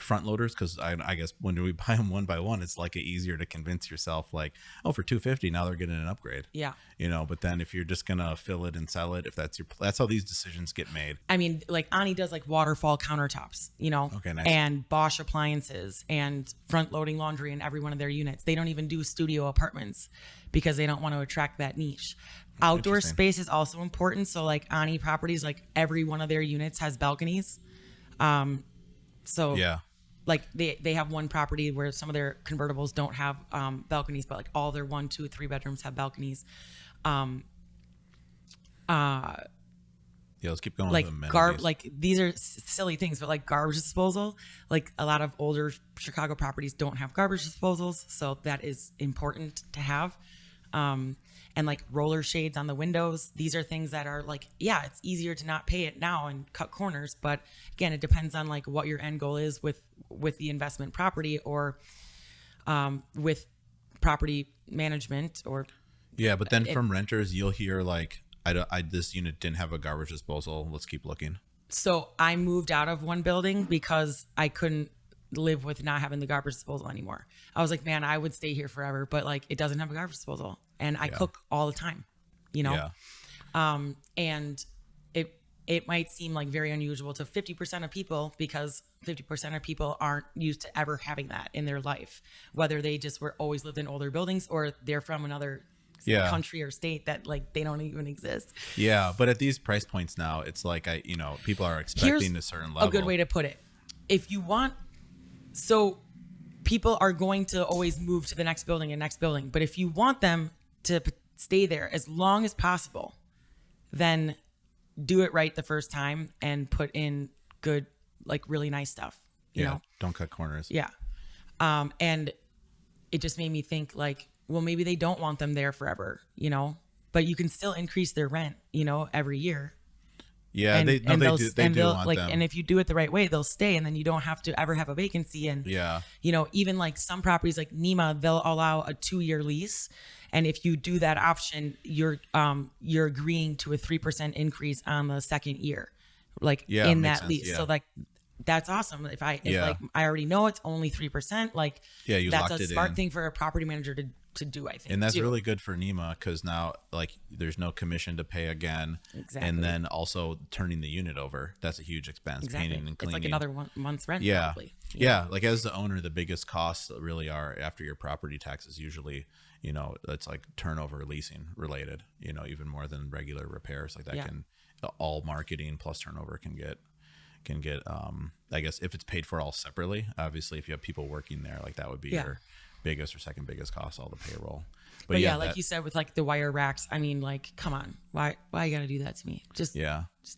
front loaders because I guess when we buy them one by one, it's like easier to convince yourself like, oh, for $250 now they're getting an upgrade. Yeah. But then if you're just gonna fill it and sell it, if that's how these decisions get made. I mean, like Ani does like waterfall countertops, Okay, nice. and Bosch appliances and front loading laundry in every one of their units. They don't even do studio apartments because they don't want to attract that niche. Outdoor space is also important. So like Ani properties, like every one of their units has balconies. So yeah, like they have one property where some of their convertibles don't have balconies, but like all their 1, 2, 3 bedrooms have balconies. Yeah, let's keep going. Like with like these are silly things, but like garbage disposal, like a lot of older Chicago properties don't have garbage disposals, so that is important to have. And like roller shades on the windows. These are things that are like, yeah, it's easier to not pay it now and cut corners. But again, it depends on like what your end goal is with the investment property or with property management or. Yeah, but then from renters, you'll hear like, this unit didn't have a garbage disposal. Let's keep looking. So I moved out of one building because I couldn't live with not having the garbage disposal anymore. I was like, man, I would stay here forever, but like it doesn't have a garbage disposal. And I cook all the time, Yeah. And it might seem like very unusual to 50% of people because 50% of people aren't used to ever having that in their life, whether they just were always lived in older buildings or they're from another country or state that like they don't even exist. Yeah, but at these price points now, it's like people are expecting a certain level. A good way to put it. If you want, so people are going to always move to the next building and next building, but if you want them to stay there as long as possible, then do it right the first time and put in good, like really nice stuff. You know? Don't cut corners. Yeah. And it just made me think like, well, maybe they don't want them there forever, but you can still increase their rent, every year. Yeah, and, they do want like, them. and if you do it the right way, they'll stay, and then you don't have to ever have a vacancy. And even like some properties like NEMA, they'll allow a 2-year lease, and if you do that option, you're agreeing to a 3% increase on the second year, like in that lease. Yeah. So like that's awesome. If I already know it's only 3%, like that's a smart thing for a property manager to do, I think. And that's really good for NEMA because now like there's no commission to pay again. Exactly. And then also turning the unit over, that's a huge expense. Exactly. Painting and cleaning. It's like another month's rent. Yeah. Probably. Yeah. Like as the owner, the biggest costs really are after your property taxes usually, it's like turnover leasing related, even more than regular repairs like that can all marketing plus turnover can get I guess if it's paid for all separately. Obviously if you have people working there, like that would be your biggest or second biggest cost, all the payroll. But like you said with like the wire racks, I mean, like, come on, why you gotta do that to me? Just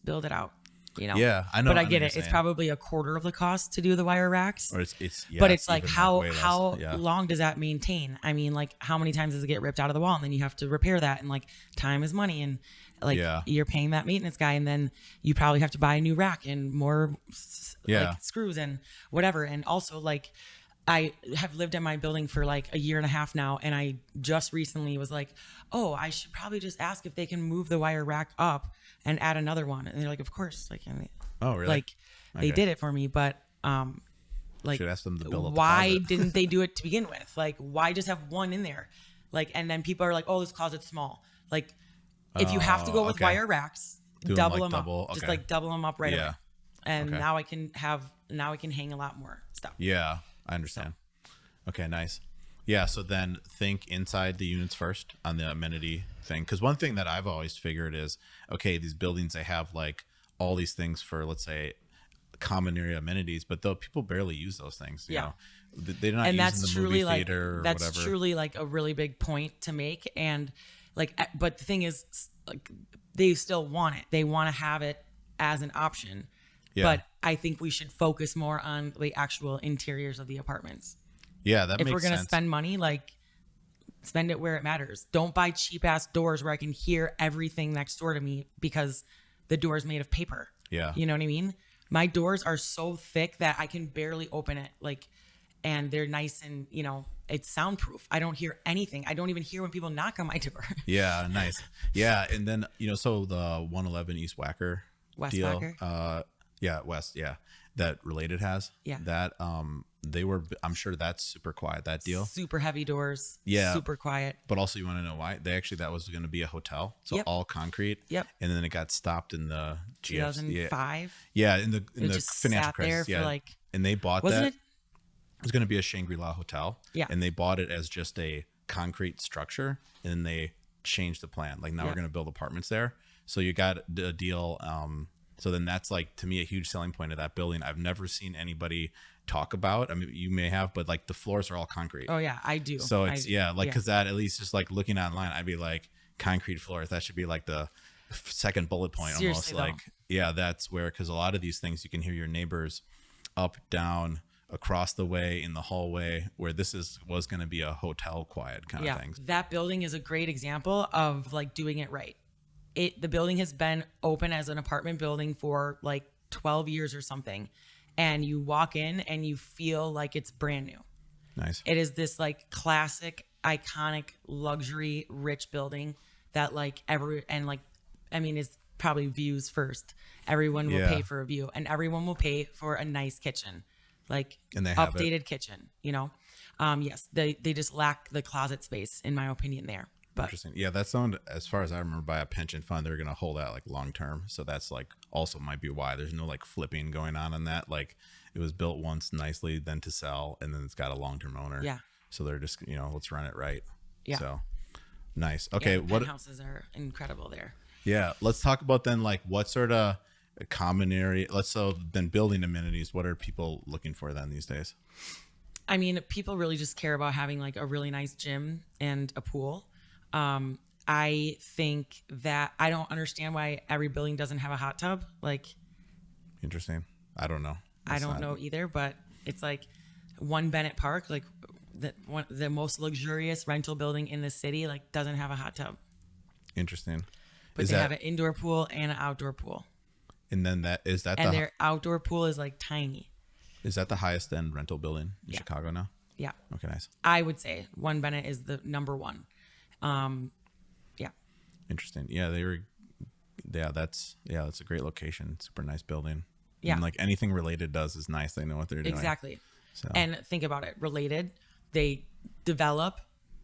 build it out, Yeah, I know. But I get it. It's probably a quarter of the cost to do the wire racks. Or it's but it's like how long does that maintain? I mean, like how many times does it get ripped out of the wall and then you have to repair that, and like time is money, and like you're paying that maintenance guy, and then you probably have to buy a new rack and more like screws and whatever. And also like I have lived in my building for like a year and a half now, and I just recently was like, oh, I should probably just ask if they can move the wire rack up and add another one. And they're like, of course. Like, oh, really? Like they did it for me, but like, should ask them to build up why didn't they do it to begin with? Like, why just have one in there? Like, and then people are like, oh, this closet's small. Like, if you have to go with wire racks, double them up. Okay. Just like double them up right away. And now I can hang a lot more stuff. Yeah. I understand. Okay, nice. Yeah, so then think inside the units first on the amenity thing. Because one thing that I've always figured is, okay, these buildings, they have like all these things for, let's say, common area amenities, but though people barely use those things. You know, they're not using the movie theater or that's whatever. Truly like a really big point to make. And like, but the thing is, like, they still want it. They want to have it as an option. Yeah. But I think we should focus more on the actual interiors of the apartments. Yeah, that If makes we're gonna sense. spend money, like spend it where it matters. Don't buy cheap ass doors where I can hear everything next door to me because the door is made of paper. Yeah. You know what I mean? My doors are so thick that I can barely open it. Like, and they're nice and, you know, it's soundproof. I don't hear anything. I don't even hear when people knock on my door. Yeah, nice. Yeah, and then so the 111 East Wacker West deal, Wacker? West, that Related has. Yeah. That I'm sure that's super quiet, that deal. Super heavy doors. Yeah. Super quiet. But also, you want to know why? That was going to be a hotel, so Yep. all concrete. Yep. And then it got stopped in the GFC. 2005. Yeah, in the It just financial sat crisis. there for yeah, like, and they bought wasn't that. it? It was going to be a Shangri-La hotel. Yeah. And they bought it as just a concrete structure, and then they changed the plan. Like now Yeah. we're going to build apartments there. So you got a deal. So then that's like, to me, a huge selling point of that building. I've never seen anybody talk about. I mean, you may have, but like the floors are all concrete. Oh yeah, I do. So it's because yeah. that, at least just like looking online, I'd be like, concrete floors. That should be like the second bullet point. Seriously, almost like, that's where, because a lot of these things you can hear your neighbors up, down, across the way, in the hallway, where was going to be a hotel quiet kind of things. That building is a great example of like doing it right. The building has been open as an apartment building for like 12 years or something. And you walk in and you feel like it's brand new. Nice. It is this like classic, iconic, luxury, rich building that is probably views first. Everyone will pay for a view, and everyone will pay for a nice kitchen, like And they have updated kitchen, you know? Yes, they just lack the closet space, in my opinion, there. But Interesting. Yeah, that sound, as far as I remember, by a pension fund, they're going to hold that like long term. So that's like also might be why there's no like flipping going on that. Like it was built once nicely, then to sell, and then it's got a long term owner. Yeah. So they're just, let's run it right. Yeah. So nice. Okay. the penthouses are incredible there. Yeah. Let's talk about then like what sort of common area. Then building amenities. What are people looking for then these days? I mean, people really just care about having like a really nice gym and a pool. I think that I don't understand why every building doesn't have a hot tub. Like, Interesting. I don't know. I don't know either, but it's like One Bennett Park, like the most luxurious rental building in the city, like doesn't have a hot tub, Interesting. but they have an indoor pool and an outdoor pool. And then Their outdoor pool is like tiny. is that the highest end rental building in Yeah. Chicago now? Yeah. Okay, nice. I would say One Bennett is the number one. Yeah. Interesting. Yeah, that's a great location. Super nice building. Yeah. And like anything Related does is nice. They know what they're doing. Exactly. So. And think about it. Related, they develop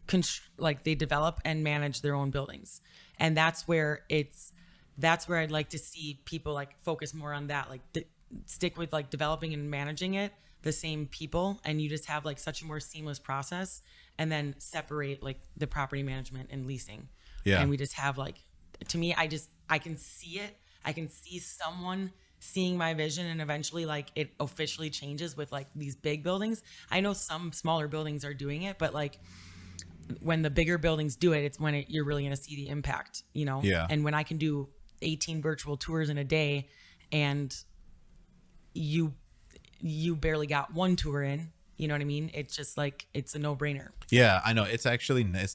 and manage their own buildings. And that's where I'd like to see people like focus more on that, like stick with like developing and managing it, the same people, and you just have like such a more seamless process, and then separate like the property management and leasing. Yeah. And we just have like, to me, I can see it. I can see someone seeing my vision, and eventually like it officially changes with like these big buildings. I know some smaller buildings are doing it, but like when the bigger buildings do it, it's when you're really going to see the impact, you know? Yeah. And when I can do 18 virtual tours in a day and you barely got one tour in, you know what I mean? It's just like, it's a no-brainer. Yeah, I know. It's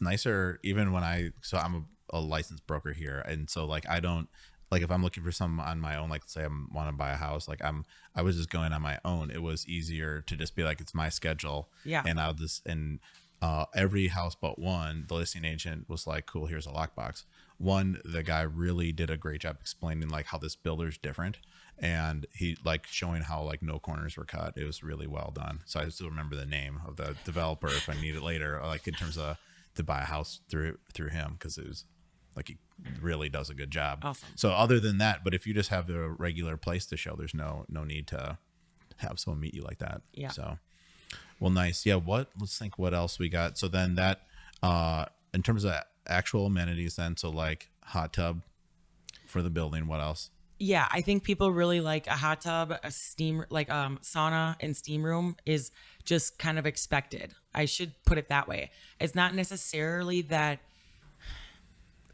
nicer even when I'm a licensed broker here. And so like, I don't, like if I'm looking for some on my own, like say I want to buy a house, like I was just going on my own. It was easier to just be like, it's my schedule. Yeah. And every house but one, the listing agent was like, cool, here's a lockbox. The guy really did a great job explaining like how this builder's different. And he like showing how like no corners were cut. It was really well done. So I still remember the name of the developer if I need it later, like in terms of to buy a house through him, because it was like he really does a good job. Awesome. So other than that, but if you just have a regular place to show, there's no need to have someone meet you like that. Yeah. So, well, nice. Yeah. Let's think what else we got. So then that, in terms of actual amenities then, so like hot tub for the building, what else? Yeah, I think people really like a hot tub, a steam, like sauna and steam room is just kind of expected. I should put it that way. It's not necessarily that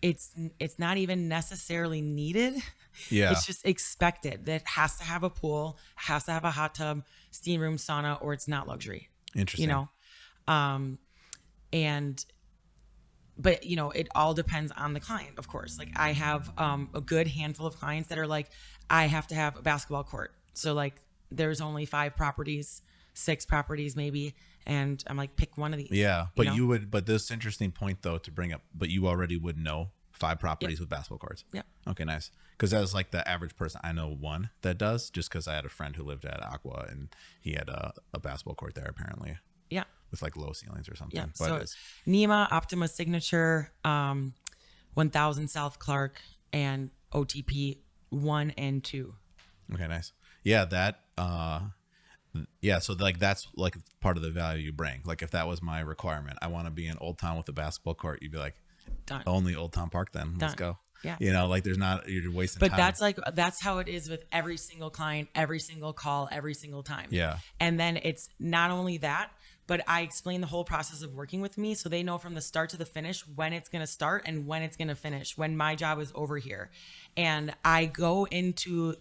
it's not even necessarily needed. Yeah. It's just expected that it has to have a pool, has to have a hot tub, steam room, sauna, or it's not luxury. Interesting. You know, but you know, it all depends on the client, of course. Like I have a good handful of clients that are like, I have to have a basketball court. So like there's only 5 properties, 6 properties maybe. And I'm like, pick one of these. Yeah. But know? you would, but this interesting point though, to bring up, but you already would know 5 properties with basketball courts. Yeah. Okay, nice. Because as like the average person, I know one that does, just because I had a friend who lived at Aqua and he had a basketball court there apparently. Yeah. With like low ceilings or something. Yeah. But So it's NEMA, Optima Signature, 1000 South Clark, and OTP 1 and 2. okay, nice. Yeah, that yeah, so like that's like part of the value you bring. Like if that was my requirement, I want to be in Old Town with a basketball court, you'd be like, Done. only Old Town Park then. Let's Done. go. Yeah. You know, like there's not, you're wasting But time. that's how it is with every single client, every single call, every single time. Yeah. And then it's not only that, but I explain the whole process of working with me so they know from the start to the finish when it's going to start and when it's going to finish, when my job is over here. And I dive into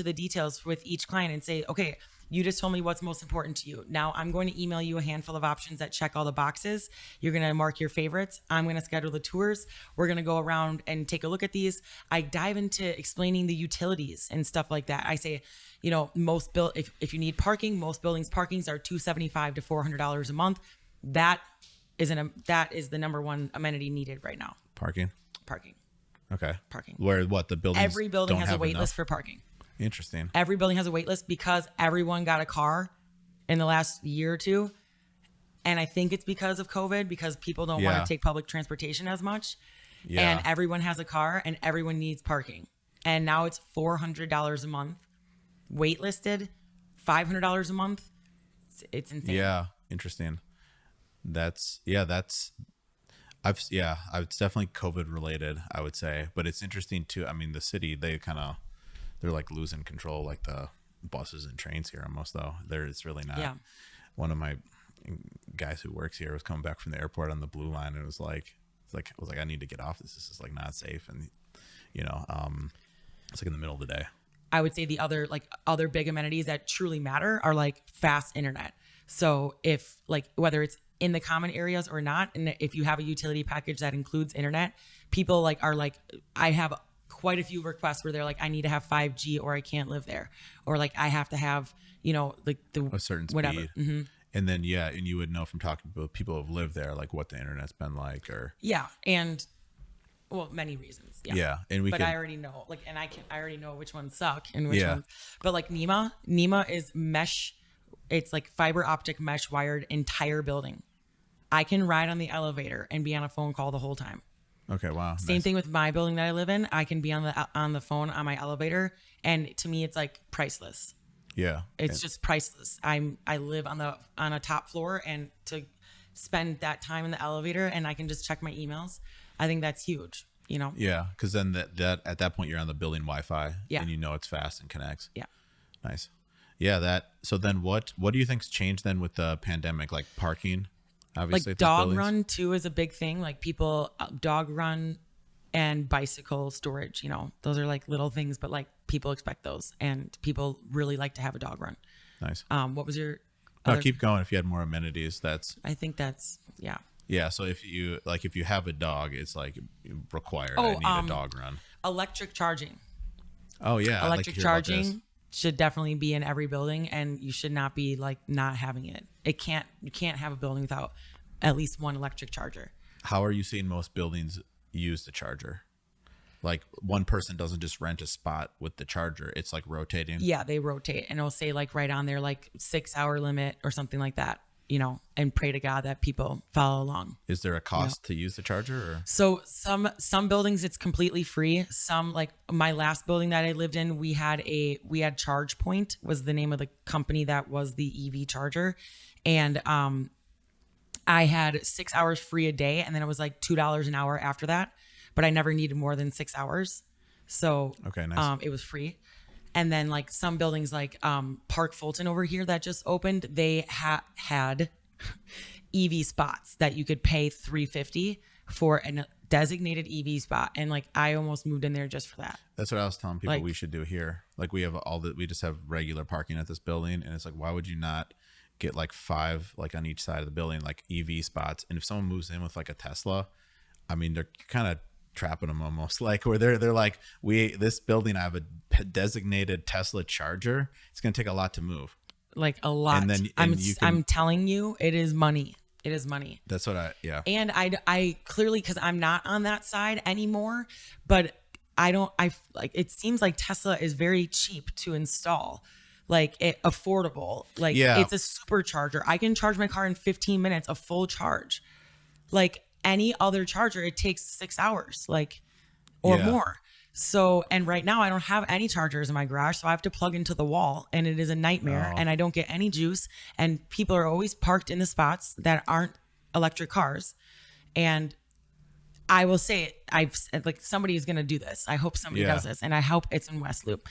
the details with each client and say, okay, you just told me what's most important to you. Now I'm going to email you a handful of options that check all the boxes. You're going to mark your favorites. I'm going to schedule the tours. We're going to go around and take a look at these. I dive into explaining the utilities and stuff like that. I say, you know, if you need parking, most buildings parkings are $275 to $400 a month. That is the number one amenity needed right now. Parking. Okay. Parking. Where what the buildings Every building don't has a have wait enough? list for parking. Interesting. Every building has a wait list because everyone got a car in the last year or two. And I think it's because of COVID, because people don't want Yeah. to take public transportation as much. Yeah. And everyone has a car and everyone needs parking. And now it's $400 a month, waitlisted, $500 a month. It's insane. Yeah. Interesting. It's definitely COVID related, I would say, but it's interesting too. I mean, the city, they're like losing control, like the buses and trains here almost though. It's really not. Yeah. One of my guys who works here was coming back from the airport on the blue line and it was like, I need to get off this. This is like not safe. And you know, it's like in the middle of the day. I would say the other big amenities that truly matter are like fast internet. So if like, whether it's in the common areas or not, and if you have a utility package that includes internet, people I have quite a few requests where they're like, I need to have 5G or I can't live there. Or like, I have to have, you know, like A certain whatever. speed. Mm-hmm. And then, yeah. And you would know from talking to people who have lived there, like what the internet's been like or. Yeah. And well, many reasons. Yeah. Yeah. And I already know, like, and I already know which ones suck and which Yeah. ones, but like NEMA is mesh. It's like fiber optic mesh wired entire building. I can ride on the elevator and be on a phone call the whole time. Okay. Wow. Same nice. thing with my building that I live in. I can be on the phone on my elevator, and to me, it's like priceless. Yeah. It's just priceless. I live on a top floor, and to spend that time in the elevator, and I can just check my emails. I think that's huge. You know. Yeah, because then that at that point you're on the building Wi-Fi, Yeah. and you know it's fast and connects. Yeah. Nice. Yeah. So then what do you think's changed then with the pandemic? Like parking, obviously. Like at these dog buildings? run too is a big thing. Like people dog run and bicycle storage. You know, those are like little things, but like people expect those, and people really like to have a dog run. Nice. What was your? No, other- keep going. If you had more amenities, that's I think that's yeah. yeah. So if you have a dog, it's like required. Oh, I need a dog run. Electric charging. Oh yeah, I'd like to Electric hear about this. charging should definitely be in every building, and you should not be like not having it. You can't have a building without at least one electric charger. How are you seeing most buildings use the charger? Like one person doesn't just rent a spot with the charger. It's like rotating. Yeah, they rotate, and it'll say like right on there like 6-hour limit or something like that. You know, and pray to God that people follow along. Is there a cost to use the charger? Or? So some buildings it's completely free. Some, like my last building that I lived in, we had Charge Point was the name of the company that was the EV charger, and I had 6 hours free a day, and then it was like $2 an hour after that. But I never needed more than 6 hours, so Okay, nice. it was free. And then like some buildings like Park Fulton over here that just opened, they had EV spots that you could pay $350 for designated EV spot, and like I almost moved in there just for that. That's what I was telling people Like- we should do here. Like we have we just have regular parking at this building, and it's like, why would you not get like 5 like on each side of the building, like EV spots? And if someone moves in with like a Tesla, I mean, they're kind of trapping them almost, like where they're like, this building, I have a designated Tesla charger. It's gonna take a lot to move. Like a lot. And then I'm telling you, it is money. It is money. That's what And I clearly, because I'm not on that side anymore, but it seems like Tesla is very cheap to install, like affordable. Like it's a supercharger. I can charge my car in 15 minutes, a full charge. Like any other charger, it takes 6 hours, like, or more. So, and right now I don't have any chargers in my garage, so I have to plug into the wall, and it is a nightmare, and I don't get any juice, and people are always parked in the spots that aren't electric cars. And I will say it, like somebody is going to do this. I hope somebody does this, and I hope it's in West Loop.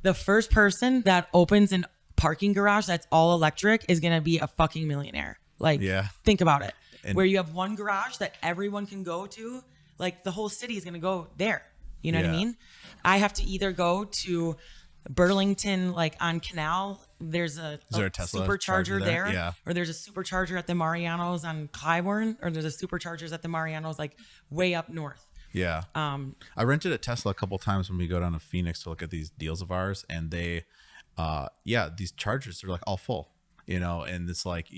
The first person that opens an parking garage that's all electric is going to be a fucking millionaire. Like, think about it. And where you have one garage that everyone can go to, like the whole city is going to go there. You know what I mean? I have to either go to Burlington, like on Canal. There's a Tesla supercharger there. Yeah. Or there's a supercharger at the Marianos on Clybourne, or there's a superchargers at the Marianos, like way up north. Yeah. I rented a Tesla a couple times when we go down to Phoenix to look at these deals of ours, and they, these chargers are like all full, you know, and it's like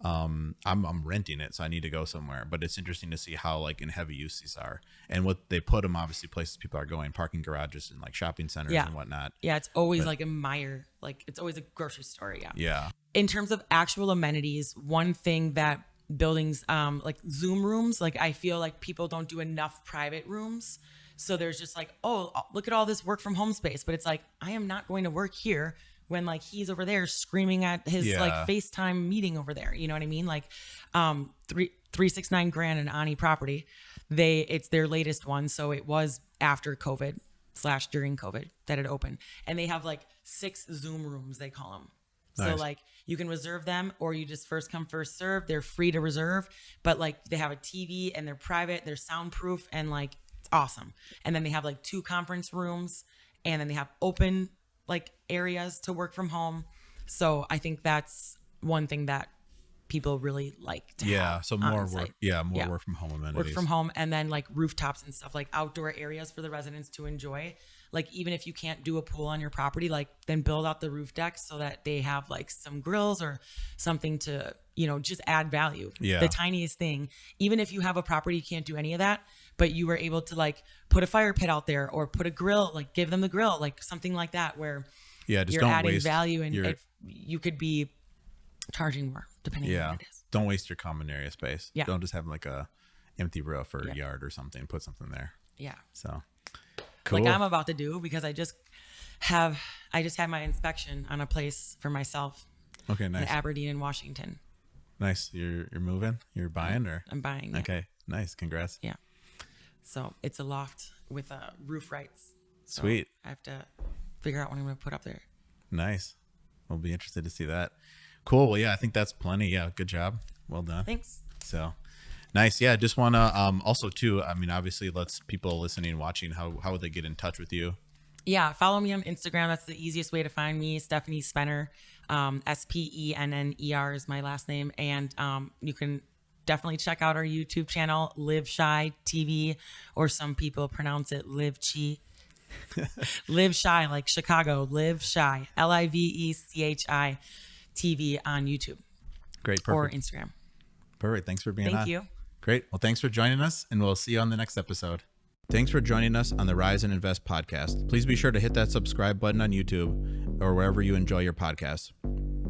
I'm renting it, so I need to go somewhere. But it's interesting to see how like in heavy use these are, and what they put them, obviously places people are going, parking garages and like shopping centers and whatnot. Yeah, it's always like a Meijer, like it's always a grocery store. Yeah. In terms of actual amenities, one thing that buildings, like Zoom rooms, like I feel like people don't do enough private rooms. So there's just like, oh, look at all this work from home space, but it's like, I am not going to work here when like he's over there screaming at his like FaceTime meeting over there. You know what I mean? Like 369 grand an Ani property. It's their latest one. So it was after COVID / during COVID that it opened. And they have like 6 Zoom rooms, they call them. Nice. So like you can reserve them, or you just first come, first serve. They're free to reserve, but like they have a TV and they're private, they're soundproof, and like it's awesome. And then they have like 2 conference rooms, and then they have open like areas to work from home. So I think that's one thing that people really like to have. So more work. More work from home amenities. Work from home, and then like rooftops and stuff, like outdoor areas for the residents to enjoy. Like even if you can't do a pool on your property, like then build out the roof decks so that they have like some grills or something to, you know, just add value. Yeah. The tiniest thing. Even if you have a property, you can't do any of that, but you were able to like put a fire pit out there or put a grill, like give them the grill, like something like that, where just you're adding value, and you could be charging more depending on what it is. Don't waste your common area space. Yeah. Don't just have like a empty roof or yard or something. Put something there. Yeah. So cool. Like I'm about to do, because I just had my inspection on a place for myself. Okay, nice. In Aberdeen and Washington. Nice. You're moving? You're buying, or? I'm buying. Yeah. Okay. Nice. Congrats. Yeah. So it's a loft with roof rights. So sweet. I have to figure out what I'm going to put up there. Nice. We'll be interested to see that. Cool. Well, yeah, I think that's plenty. Yeah. Good job. Well done. Thanks. So nice. Yeah. Just want to also too, I mean, obviously let's people listening and watching, how would they get in touch with you? Yeah. Follow me on Instagram. That's the easiest way to find me. Stephanie Spenner. Spenner is my last name. And you can definitely check out our YouTube channel, Live Shy TV, or some people pronounce it Live Chi. Live Shy, like Chicago. Live Shy, LIVECHI TV on YouTube. Great. Perfect. Or Instagram. Perfect. Thanks for being on. Thank you. Great. Well, thanks for joining us, and we'll see you on the next episode. Thanks for joining us on the Rise and Invest podcast. Please be sure to hit that subscribe button on YouTube or wherever you enjoy your podcasts.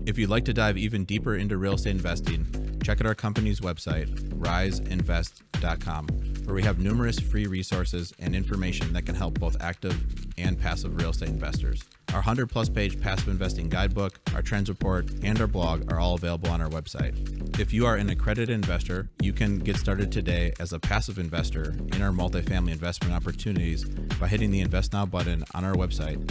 If you'd like to dive even deeper into real estate investing, check out our company's website, riseinvest.com, where we have numerous free resources and information that can help both active and passive real estate investors. Our 100-plus page passive investing guidebook, our trends report, and our blog are all available on our website. If you are an accredited investor, you can get started today as a passive investor in our multifamily investment opportunities by hitting the Invest Now button on our website.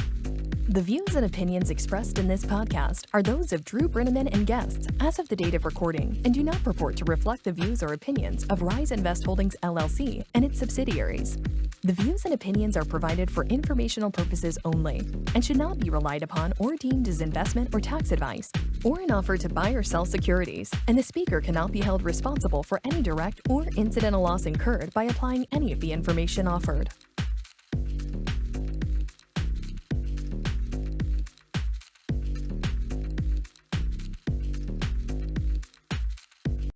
The views and opinions expressed in this podcast are those of Drew Breneman and guests as of the date of recording and do not purport to reflect the views or opinions of Rise Invest Holdings LLC and its subsidiaries. The views and opinions are provided for informational purposes only and should not be relied upon or deemed as investment or tax advice or an offer to buy or sell securities, and the speaker cannot be held responsible for any direct or incidental loss incurred by applying any of the information offered.